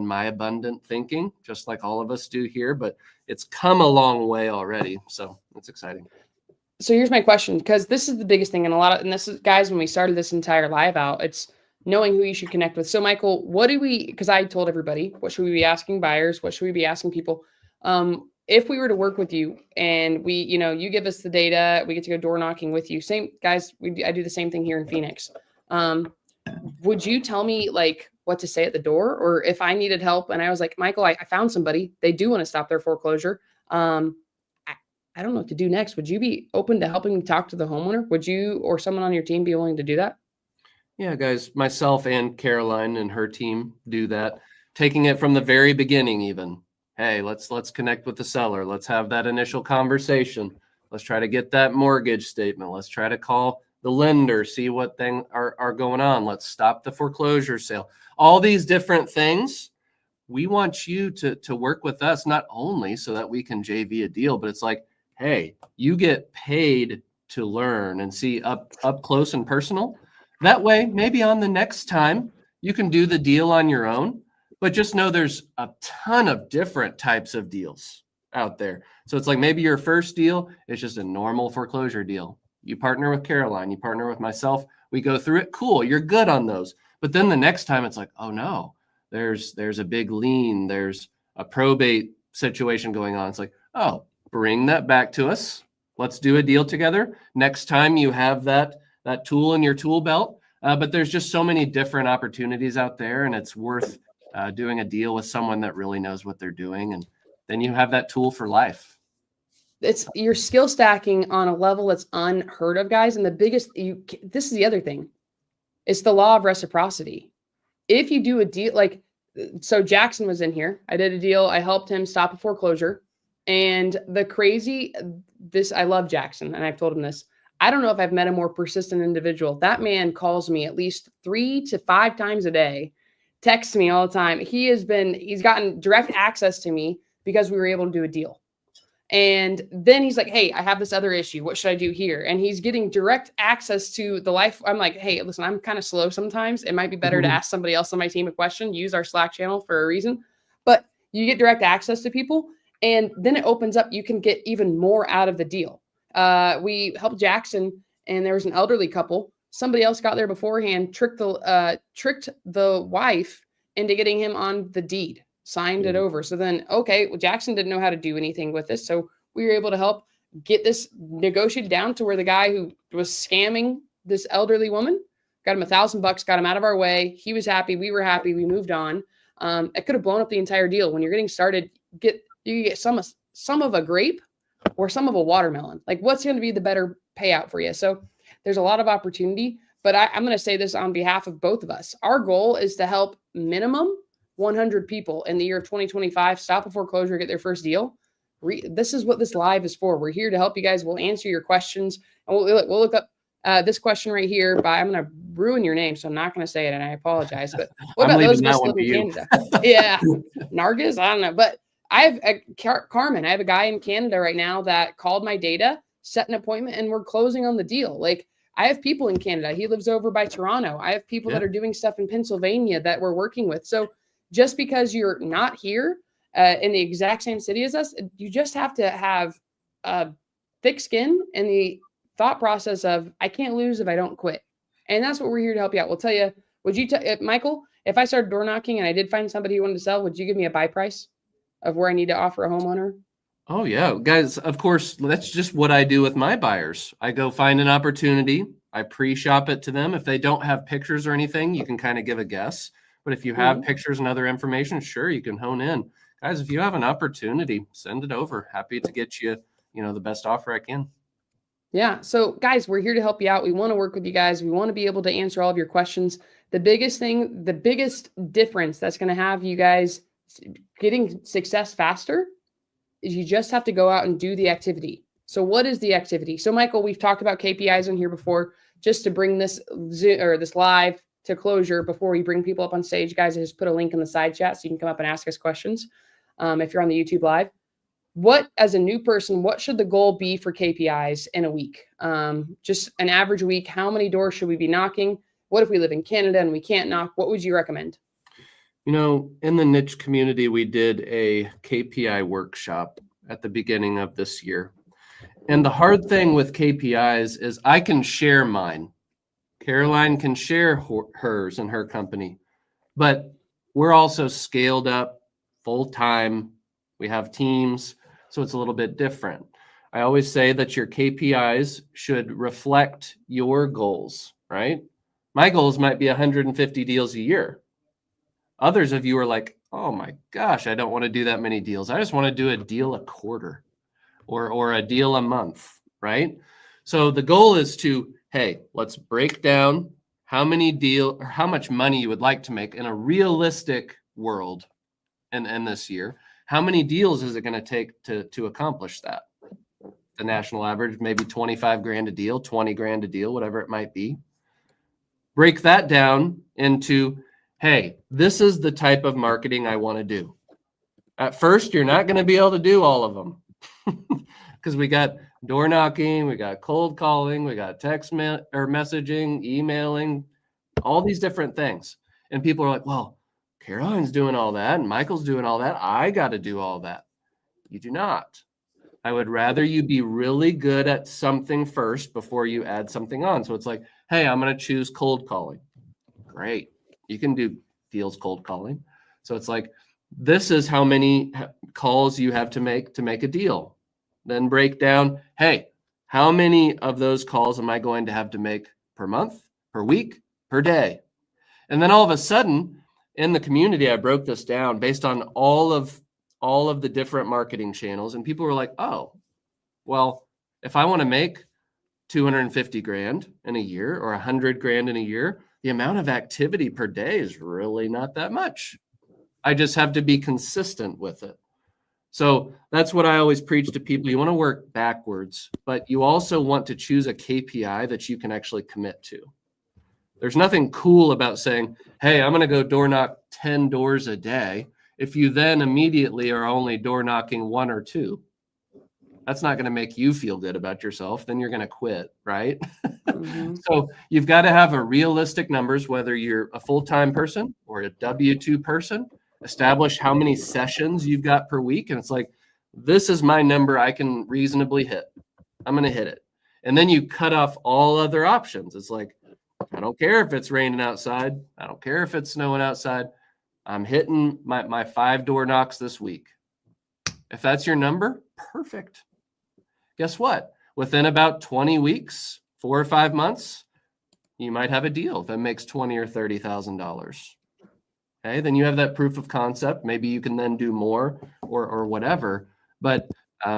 my abundant thinking, just like all of us do here, but it's come a long way already. So it's exciting. So here's my question, because this is the biggest thing, and this is, guys, when we started this entire live out, it's knowing who you should connect with. So Michael, because I told everybody, what should we be asking buyers? What should we be asking people? If we were to work with you and you give us the data, we get to go door knocking with you. Same guys, I do the same thing here in Phoenix. Would you tell me like what to say at the door? Or if I needed help and I was like, Michael, I found somebody, they do want to stop their foreclosure. I don't know what to do next. Would you be open to helping me talk to the homeowner? Would you or someone on your team be willing to do that? Yeah, guys, myself and Caroline and her team do that, taking it from the very beginning even. Hey, let's connect with the seller. Let's have that initial conversation. Let's try to get that mortgage statement. Let's try to call the lender, see what things are going on. Let's stop the foreclosure sale. All these different things. We want you to work with us, not only so that we can JV a deal, but it's like, hey, you get paid to learn and see up close and personal. That way, maybe on the next time you can do the deal on your own, but just know there's a ton of different types of deals out there. So it's like maybe your first deal is just a normal foreclosure deal. You partner with Caroline, you partner with myself, we go through it. Cool, you're good on those. But then the next time it's like, oh no, there's a big lien, there's a probate situation going on. It's like, oh, bring that back to us. Let's do a deal together. Next time you have that tool in your tool belt. But there's just so many different opportunities out there, and it's worth doing a deal with someone that really knows what they're doing. And then you have that tool for life. It's you're skill stacking on a level that's unheard of, guys. And this is the other thing. It's the law of reciprocity. If you do a deal, like, so Jackson was in here. I did a deal. I helped him stop a foreclosure. And I love Jackson, and I've told him this. I don't know if I've met a more persistent individual. That man calls me at least 3 to 5 times a day, texts me all the time. He's gotten direct access to me because we were able to do a deal. And then he's like, hey, I have this other issue. What should I do here? And he's getting direct access to the life. I'm like, hey, listen, I'm kind of slow sometimes. It might be better to ask somebody else on my team a question, use our Slack channel for a reason. But you get direct access to people, and then it opens up. You can get even more out of the deal. We helped Jackson, and there was an elderly couple. Somebody else got there beforehand, tricked the wife into getting him on the deed. Signed it over. So then, okay, well, Jackson didn't know how to do anything with this. So we were able to help get this negotiated down to where the guy who was scamming this elderly woman got him $1,000, got him out of our way. He was happy. We were happy. We moved on. It could have blown up the entire deal. When you're getting started, you get some of a grape or some of a watermelon. Like, what's going to be the better payout for you? So there's a lot of opportunity, but I'm going to say this on behalf of both of us. Our goal is to help minimum 100 people in the year of 2025 stop a foreclosure, get their first deal. This is what this live is for. We're here to help you guys. We'll answer your questions. And we'll look up this question right here I'm going to ruin your name, so I'm not going to say it, and I apologize. But what about those of us living in Canada? Yeah, Nargis? I don't know. But I have Carmen. I have a guy in Canada right now that called my data, set an appointment, and we're closing on the deal. Like, I have people in Canada. He lives over by Toronto. I have people that are doing stuff in Pennsylvania that we're working with. So just because you're not here in the exact same city as us, you just have to have thick skin and the thought process of, I can't lose if I don't quit. And that's what we're here to help you out. We'll tell you, Michael, if I started door knocking and I did find somebody who wanted to sell, would you give me a buy price of where I need to offer a homeowner? Oh, yeah. Guys, of course, that's just what I do with my buyers. I go find an opportunity. I pre-shop it to them. If they don't have pictures or anything, you can kind of give a guess. But if you have pictures and other information, sure, you can hone in. Guys, if you have an opportunity, send it over. Happy to get you, the best offer I can. Yeah. So guys, we're here to help you out. We want to work with you guys. We want to be able to answer all of your questions. The biggest difference that's going to have you guys getting success faster is you just have to go out and do the activity. So what is the activity? So Michael, we've talked about KPIs on here before. Just to bring this live to closure before we bring people up on stage, guys, I just put a link in the side chat so you can come up and ask us questions. If you're on the YouTube live, as a new person, what should the goal be for KPIs in a week? Just an average week. How many doors should we be knocking? What if we live in Canada and we can't knock? What would you recommend? In the niche community, we did a KPI workshop at the beginning of this year. And the hard thing with KPIs is I can share mine. Caroline can share hers and her company, but we're also scaled up full-time. We have teams, so it's a little bit different. I always say that your KPIs should reflect your goals, right? My goals might be 150 deals a year. Others of you are like, oh my gosh, I don't want to do that many deals. I just want to do a deal a quarter or a deal a month, right? So the goal is to, hey, let's break down how much money you would like to make in a realistic world and this year. How many deals is it going to take to accomplish that? the national average, maybe 25 grand a deal, 20 grand a deal, whatever it might be. Break that down into, hey, this is the type of marketing I want to do. At first, you're not going to be able to do all of them because we got door knocking, we got cold calling, we got text or messaging, emailing, all these different things. And people are like, well, Caroline's doing all that and Michael's doing all that. I got to do all that. You do not. I would rather you be really good at something first before you add something on. So it's like, hey, I'm going to choose cold calling. Great. You can do deals cold calling. So it's like, this is how many calls you have to make a deal. Then break down, hey, how many of those calls am I going to have to make per month, per week, per day? And then all of a sudden in the community, I broke this down based on all of the different marketing channels. And people were like, oh, well, if I want to make 250 grand in a year or 100 grand in a year, the amount of activity per day is really not that much. I just have to be consistent with it. So that's what I always preach to people. You want to work backwards, but you also want to choose a KPI that you can actually commit to. There's nothing cool about saying, hey, I'm going to go door knock 10 doors a day. If you then immediately are only door knocking 1 or 2, that's not going to make you feel good about yourself. Then you're going to quit, right? Mm-hmm. So you've got to have a realistic numbers, whether you're a full-time person or a W-2 person. Establish how many sessions you've got per week. And it's like, this is my number I can reasonably hit. I'm going to hit it. And then you cut off all other options. It's like, I don't care if it's raining outside. I don't care if it's snowing outside. I'm hitting my 5 door knocks this week. If that's your number, perfect. Guess what? Within about 20 weeks, 4 or 5 months, you might have a deal that makes $20,000 or $30,000. Okay, then you have that proof of concept. Maybe you can then do more or whatever. But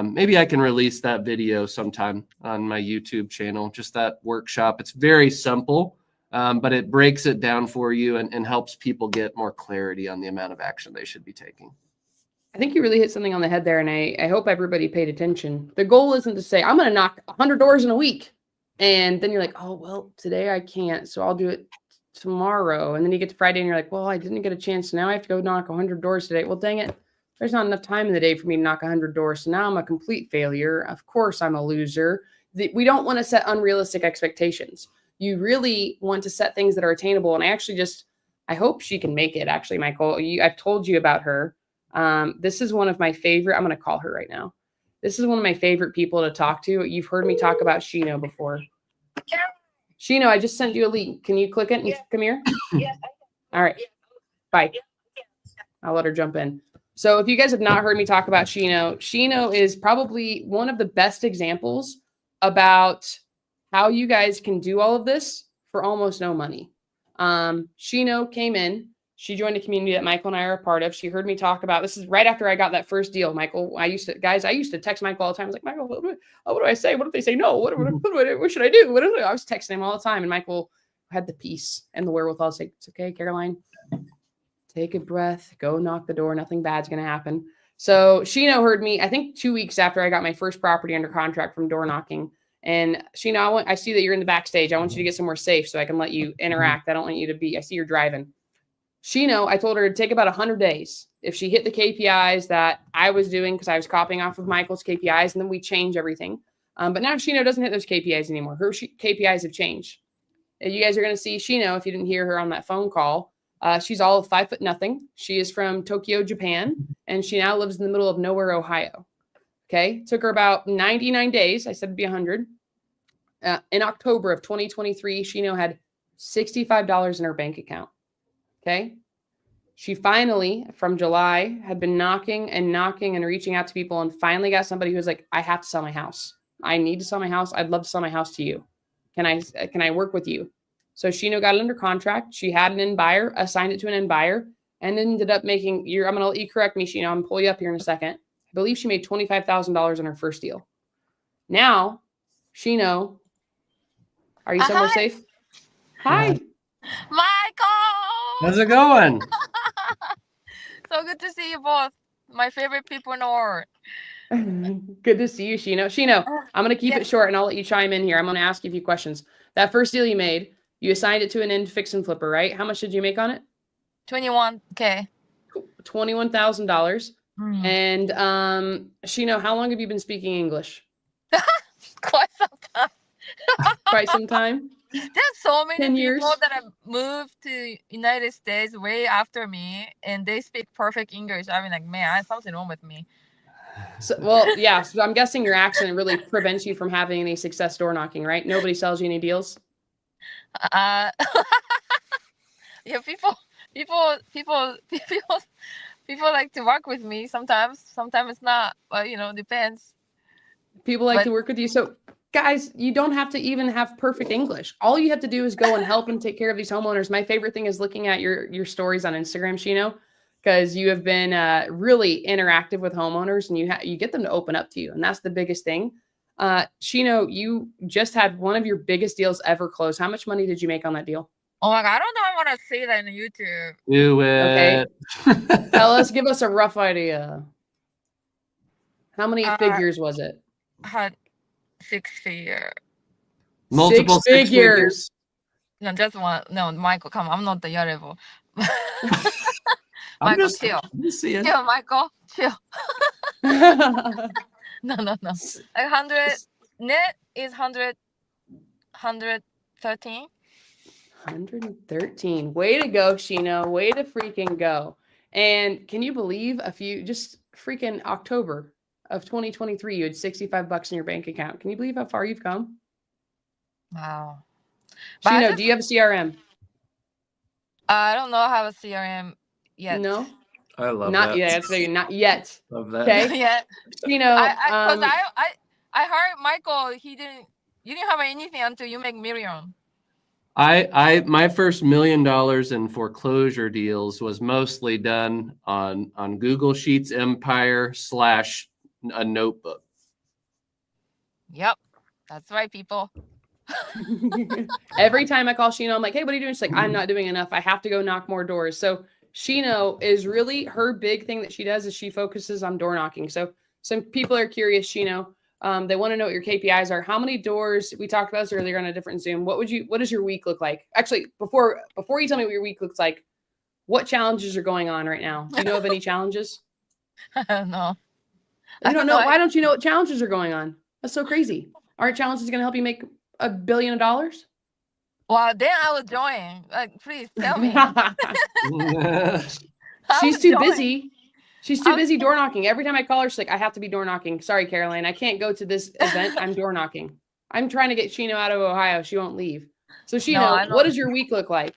maybe I can release that video sometime on my YouTube channel, just that workshop. It's very simple, but it breaks it down for you and helps people get more clarity on the amount of action they should be taking. I think you really hit something on the head there, and I hope everybody paid attention. The goal isn't to say, I'm going to knock 100 doors in a week. And then you're like, oh, well, today I can't, so I'll do it tomorrow. And then you get to Friday and you're like, well, I didn't get a chance. Now I have to go knock 100 doors today. Well, dang it. There's not enough time in the day for me to knock 100 doors. So now I'm a complete failure. Of course, I'm a loser. We don't want to set unrealistic expectations. You really want to set things that are attainable. And I hope she can make it. Actually, Michael, I've told you about her. This is one of my favorite. I'm going to call her right now. This is one of my favorite people to talk to. You've heard me talk about Shino before. Shino, I just sent you a link. Can you click it and come here? Yes. All right. Bye. I'll let her jump in. So if you guys have not heard me talk about Shino is probably one of the best examples about how you guys can do all of this for almost no money. Shino came in. She joined a community that Michael and I are a part of. She heard me talk about, this is right after I got that first deal, Michael. I used to text Michael all the time. I was like, Michael, what do I say? What if they say no? What should I do? I was texting him all the time. And Michael had the peace and the wherewithal to say, it's okay, Caroline. Take a breath. Go knock the door. Nothing bad's going to happen. So Shino heard me, I think 2 weeks after I got my first property under contract from door knocking. And Shino, I see that you're in the backstage. I want you to get somewhere safe so I can let you interact. I don't want you to be, I see you're driving. Shino, I told her it'd take about 100 days if she hit the KPIs that I was doing because I was copying off of Michael's KPIs, and then we change everything. But now Shino doesn't hit those KPIs anymore. Her KPIs have changed. You guys are going to see Shino if you didn't hear her on that phone call. She's all of 5'0". She is from Tokyo, Japan, and she now lives in the middle of nowhere, Ohio. Okay, took her about 99 days. I said it'd be 100. In October of 2023, Shino had $65 in her bank account. Okay. She finally, from July, had been knocking and reaching out to people and finally got somebody who was like, I have to sell my house. I need to sell my house. I'd love to sell my house to you. Can I work with you? So Shino got it under contract. She had an end buyer, assigned it to an end buyer, and ended up making, I'm going to let you correct me, Shino. I'm going to pull you up here in a second. I believe she made $25,000 on her first deal. Now, Shino, are you somewhere safe? Hi. Michael! How's it going? So good to see you both. My favorite people in the world. Good to see you, Shino. Shino, I'm going to keep it short and I'll let you chime in here. I'm going to ask you a few questions. That first deal you made, you assigned it to an end fix and flipper, right? How much did you make on it? $21K. $21,000. And Shino, how long have you been speaking English? Quite some time. Quite some time. There's so many 10 people years? that have moved to United States way after me, and they speak perfect English. I mean, like, man, something wrong with me. So, well, yeah. So I'm guessing your accent really prevents you from having any success door knocking, right? Nobody sells you any deals. Yeah, people like to work with me. Sometimes it's not. But depends. People like to work with you. So, guys, you don't have to even have perfect English. All you have to do is go and help and take care of these homeowners. My favorite thing is looking at your stories on Instagram, Shino, because you have been really interactive with homeowners and you get them to open up to you. And that's the biggest thing. Shino, you just had one of your biggest deals ever close. How much money did you make on that deal? Oh my God, I don't know. I want to say that on YouTube. Do it. Okay. Give us a rough idea. How many figures was it? Had 6 figures. Multiple 6 figures. No, just one. No, Michael, come on. I'm not the your level. I'm Michael, just chill. seeing. Chill, Michael. Chill. No. Like 100 net is 113. 113. Way to go, Shino. Way to freaking go. And can you believe just freaking October of 2023, you had $65 in your bank account. Can you believe how far you've come? Wow. Shino, do you have a CRM? I don't know how to have a CRM yet. No? I love not that. Yet. Not yet. Love that. Okay. Yeah. Shino, because I heard Michael, you didn't have anything until you make million. My first $1 million in foreclosure deals was mostly done on Google Sheets Empire / a notebook. Yep, that's right, people. Every time I call Shino, I'm like, hey, what are you doing? She's like, I'm not doing enough. I have to go knock more doors. So Shino is really, her big thing that she does is she focuses on door knocking. So some people are curious, Shino. They want to know what your KPIs are. How many doors? We talked about this earlier on a different Zoom. What does your week look like? Actually, before you tell me what your week looks like, what challenges are going on right now? Do you know of any challenges? No. You don't know? Why don't you know what challenges are going on? That's so crazy. Aren't challenges going to help you make $1 billion? Well, then I will join. Like, please tell me. She's too busy. She's too busy door knocking. Every time I call her, she's like, I have to be door knocking. Sorry, Caroline. I can't go to this event. I'm door knocking. I'm trying to get Shino out of Ohio. She won't leave. So Shino, what does your week look like?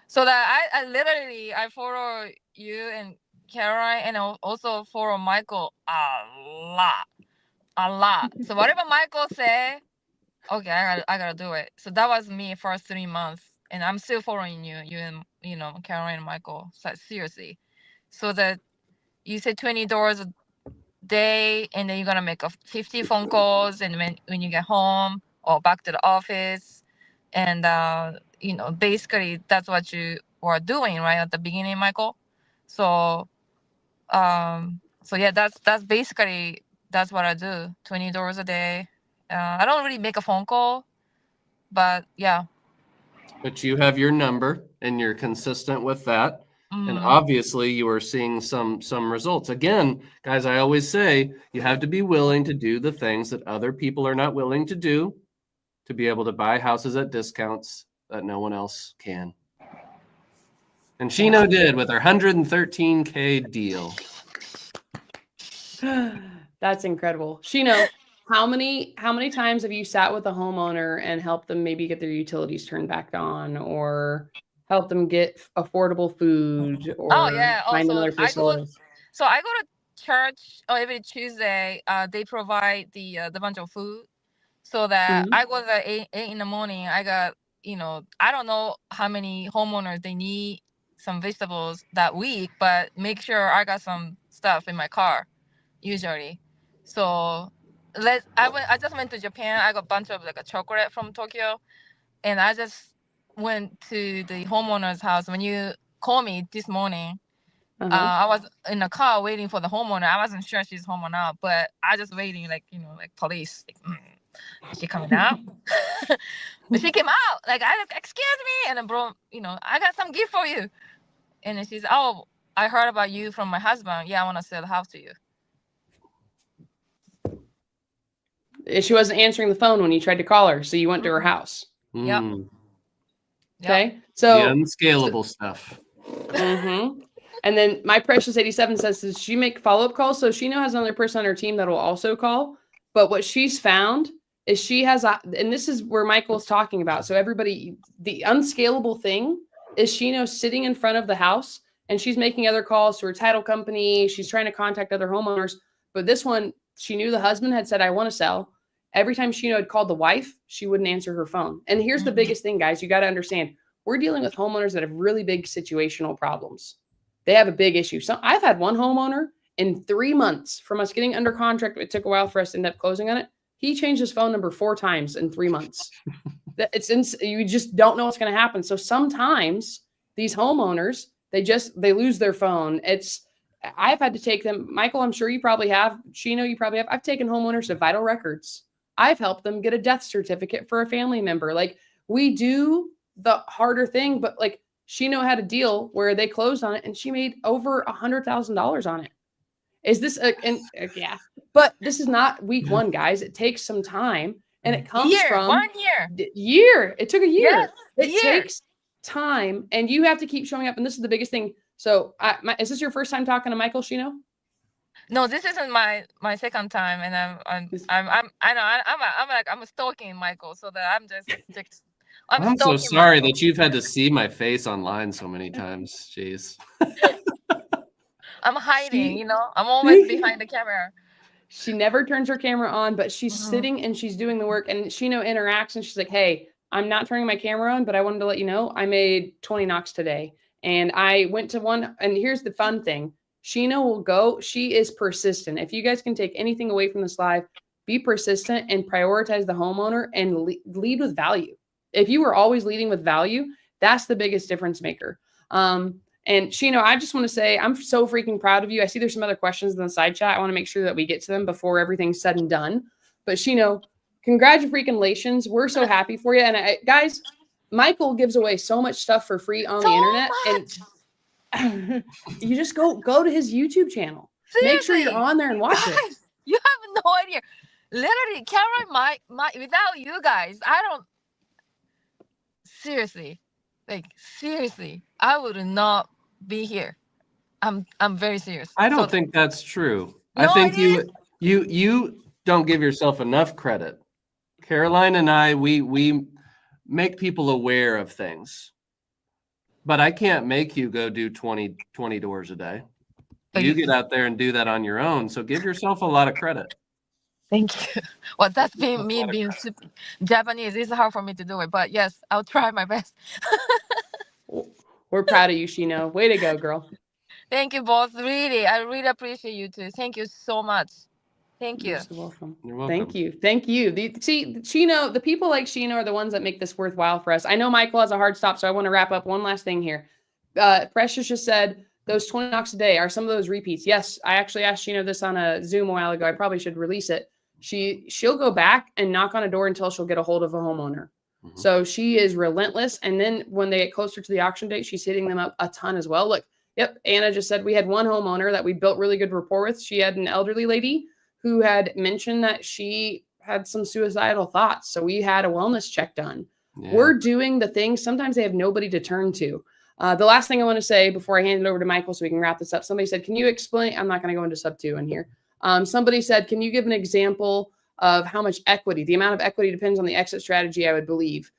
So that I literally follow you and Caroline and also follow Michael a lot. So whatever Michael say, okay, I gotta do it. So that was me for 3 months, and I'm still following you and Caroline and Michael. So seriously, so that you say 20 doors a day, and then you're gonna make 50 phone calls, and when you get home or back to the office, and basically that's what you were doing right at the beginning, Michael. So yeah, that's basically that's what I do. 20 doors a day. I don't really make a phone call, but yeah. But you have your number and you're consistent with that. And obviously you are seeing some results. Again, guys, I always say you have to be willing to do the things that other people are not willing to do to be able to buy houses at discounts that no one else can. And Shino did with her 113K deal. That's incredible. Shino, how many times have you sat with a homeowner and helped them maybe get their utilities turned back on, or help them get affordable food, or find another place to live? So I go to church every Tuesday. They provide the bunch of food, so that I go there 8 in the morning. I got I don't know how many homeowners they need some vegetables that week, but make sure I got some stuff in my car usually. So I just went to Japan. I got a bunch of a chocolate from Tokyo, and I just went to the homeowner's house. When you call me this morning, I was in the car waiting for the homeowner. I wasn't sure she's home or not, but I just waiting, like, like police. Like, is she coming out? But she came out. Like, excuse me. And then, bro, I got some gift for you. And then she's, oh, I heard about you from my husband. Yeah, I want to sell the house to you. She wasn't answering the phone when you tried to call her, so you went to her house. Yep. Okay. So the unscalable stuff. And then my precious 87 says, does she make follow-up calls? So Shino has another person on her team that will also call. But what she's found is she has and this is where Michael's talking about. So everybody, the unscalable thing is Shino sitting in front of the house and she's making other calls to her title company. She's trying to contact other homeowners. But this one, she knew the husband had said, I want to sell. Every time Shino had called the wife, she wouldn't answer her phone. And here's the biggest thing, guys. You got to understand. We're dealing with homeowners that have really big situational problems. They have a big issue. So I've had one homeowner in 3 months from us getting under contract. It took a while for us to end up closing on it. He changed his phone number 4 times in 3 months. You just don't know what's going to happen. So sometimes these homeowners, they lose their phone. I've had to take them. Michael, I'm sure you probably have. Shino, you probably have. I've taken homeowners to vital records. I've helped them get a death certificate for a family member. Like, we do the harder thing, but like, Shino had a deal where they closed on it and she made over $100,000 on it. Is this yeah, but this is not week one, guys. It takes some time and it comes from 1 year. It took a year. Yes, it takes time and you have to keep showing up. And this is the biggest thing. So is this your first time talking to Michael, Shino? No, this isn't my second time. And I'm stalking Michael so that I'm so sorry that you've had to see my face online so many times. Jeez. I'm hiding, I'm always behind the camera. She never turns her camera on, but she's sitting and she's doing the work. And Shino interacts and she's like, hey, I'm not turning my camera on, but I wanted to let you know I made 20 knocks today. And I went to one. And here's the fun thing. Shino will go. She is persistent. If you guys can take anything away from this live, be persistent and prioritize the homeowner and lead with value. If you were always leading with value, that's the biggest difference maker. And Shino, I just want to say, I'm so freaking proud of you. I see there's some other questions in the side chat. I want to make sure that we get to them before everything's said and done. But Shino, congratulations. We're so happy for you. And guys, Michael gives away so much stuff for free on the internet. And you just go to his YouTube channel. Seriously, make sure you're on there and watch it. You have no idea. Literally, Caroline, without you guys, I don't. Seriously, I would not be here. I'm very serious. I don't think that's true. No, I think you don't give yourself enough credit. Caroline and I, we make people aware of things, but I can't make you go do 20 doors a day. You get out there and do that on your own. So give yourself a lot of credit. Thank you. Well, that's being super Japanese. It's hard for me to do it, but yes, I'll try my best. We're proud of you, Shino. Way to go, girl. Thank you both. Really, I really appreciate you too. Thank you so much. Thank you. You're so welcome. You're welcome. Thank you. Shino, the people like Shino are the ones that make this worthwhile for us. I know Michael has a hard stop, so I want to wrap up one last thing here. Precious just said those 20 knocks a day are some of those repeats. Yes, I actually asked Shino this on a Zoom a while ago. I probably should release it. She'll go back and knock on a door until she'll get a hold of a homeowner. Mm-hmm. So she is relentless. And then when they get closer to the auction date, she's hitting them up a ton as well. Look, yep. Anna just said we had one homeowner that we built really good rapport with. She had an elderly lady who had mentioned that she had some suicidal thoughts. So we had a wellness check done. Yeah. We're doing the things. Sometimes they have nobody to turn to. The last thing I want to say before I hand it over to Michael so we can wrap this up. Somebody said, can you explain? I'm not going to go into sub 2 in here. Somebody said, can you give an example of how much equity? The amount of equity depends on the exit strategy, I would believe.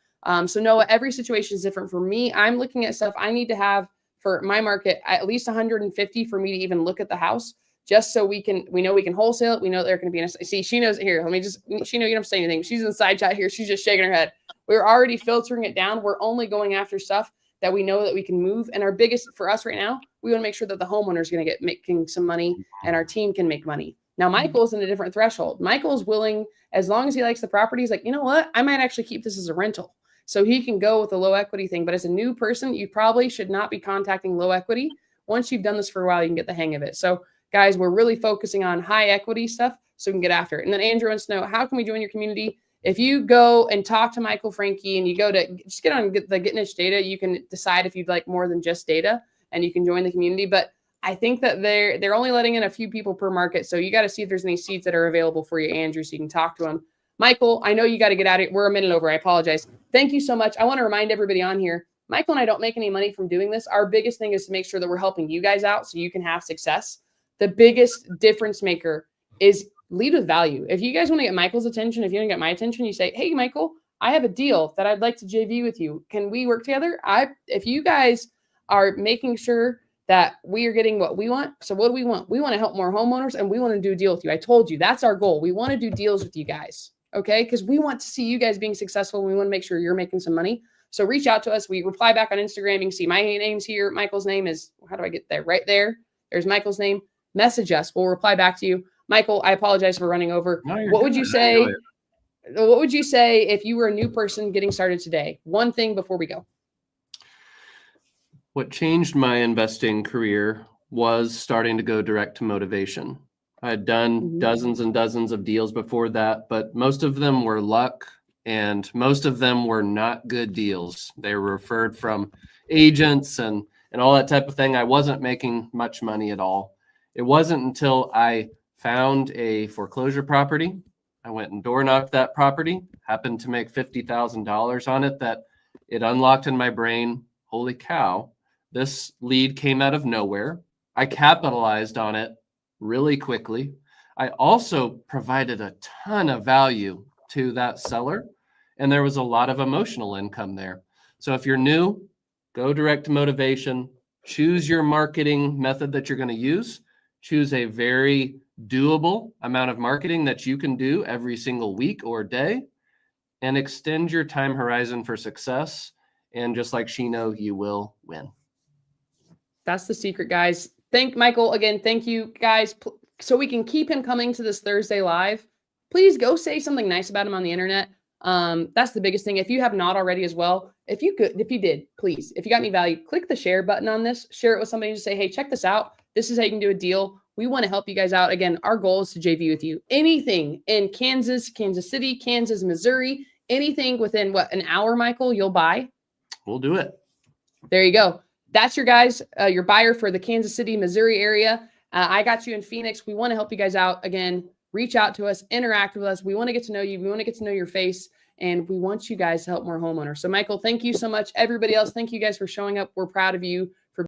So Noah, every situation is different. For me, I'm looking at stuff I need to have for my market, at least 150 for me to even look at the house, just so we know we can wholesale it. We know they're going to be see, she knows it here. Let me just, she know you don't have to say anything. She's in the side chat here. She's just shaking her head. We're already filtering it down. We're only going after stuff that we know that we can move. And our biggest for us right now, we want to make sure that the homeowner is going to get making some money and our team can make money. Now, Michael's in a different threshold. Michael's willing, as long as he likes the property, he's like, you know what? I might actually keep this as a rental. So he can go with a low equity thing. But as a new person, you probably should not be contacting low equity once you've done this for a while, you can get the hang of it. So guys, we're really focusing on high equity stuff so we can get after it. And then Andrew wants to know, how can we join your community? If you go and talk to Michael Franke and you go to just get on the Get Niche data, you can decide if you'd like more than just data and you can join the community. But I think that they're only letting in a few people per market. So you got to see if there's any seats that are available for you, Andrew, so you can talk to them. Michael, I know you got to get out of it. We're a minute over. I apologize. Thank you so much. I want to remind everybody on here, Michael and I don't make any money from doing this. Our biggest thing is to make sure that we're helping you guys out so you can have success. The biggest difference maker is lead with value. If you guys want to get Michael's attention, if you want to get my attention, you say, hey, Michael, I have a deal that I'd like to JV with you. Can we work together? If you guys are making sure that we are getting what we want. So what do we want? We want to help more homeowners and we want to do a deal with you. I told you that's our goal. We want to do deals with you guys. Okay. Because we want to see you guys being successful. We want to make sure you're making some money. So reach out to us. We reply back on Instagram. You can see my name's here. Michael's name is, how do I get there? Right there. There's Michael's name. Message us. We'll reply back to you. Michael, I apologize for running over. No, what would you say? What would you say if you were a new person getting started today? One thing before we go. What changed my investing career was starting to go direct to motivation. I had done dozens and dozens of deals before that, but most of them were luck and most of them were not good deals. They were referred from agents and all that type of thing. I wasn't making much money at all. It wasn't until I found a foreclosure property. I went and door knocked that property, happened to make $50,000 on it, that it unlocked in my brain, holy cow, this lead came out of nowhere. I capitalized on it really quickly. I also provided a ton of value to that seller, and there was a lot of emotional income there. So if you're new, go direct to motivation, choose your marketing method that you're going to use, choose a very doable amount of marketing that you can do every single week or day, and extend your time horizon for success. And just like Shino, you will win. That's the secret, guys. Thank Michael again. Thank you, guys. So we can keep him coming to this Thursday live. Please go say something nice about him on the internet. That's the biggest thing. If you have not already as well, if you did, please, if you got any value, click the share button on this, share it with somebody and just say, hey, check this out. This is how you can do a deal. We want to help you guys out. Again, our goal is to JV with you. Anything in Kansas, Kansas City, Kansas, Missouri, anything within an hour, Michael, you'll buy. We'll do it. There you go. That's your guys, your buyer for the Kansas City, Missouri area. I got you in Phoenix. We want to help you guys out. Again, reach out to us, interact with us. We want to get to know you. We want to get to know your face, and we want you guys to help more homeowners. So Michael, thank you so much. Everybody else, thank you guys for showing up. We're proud of you.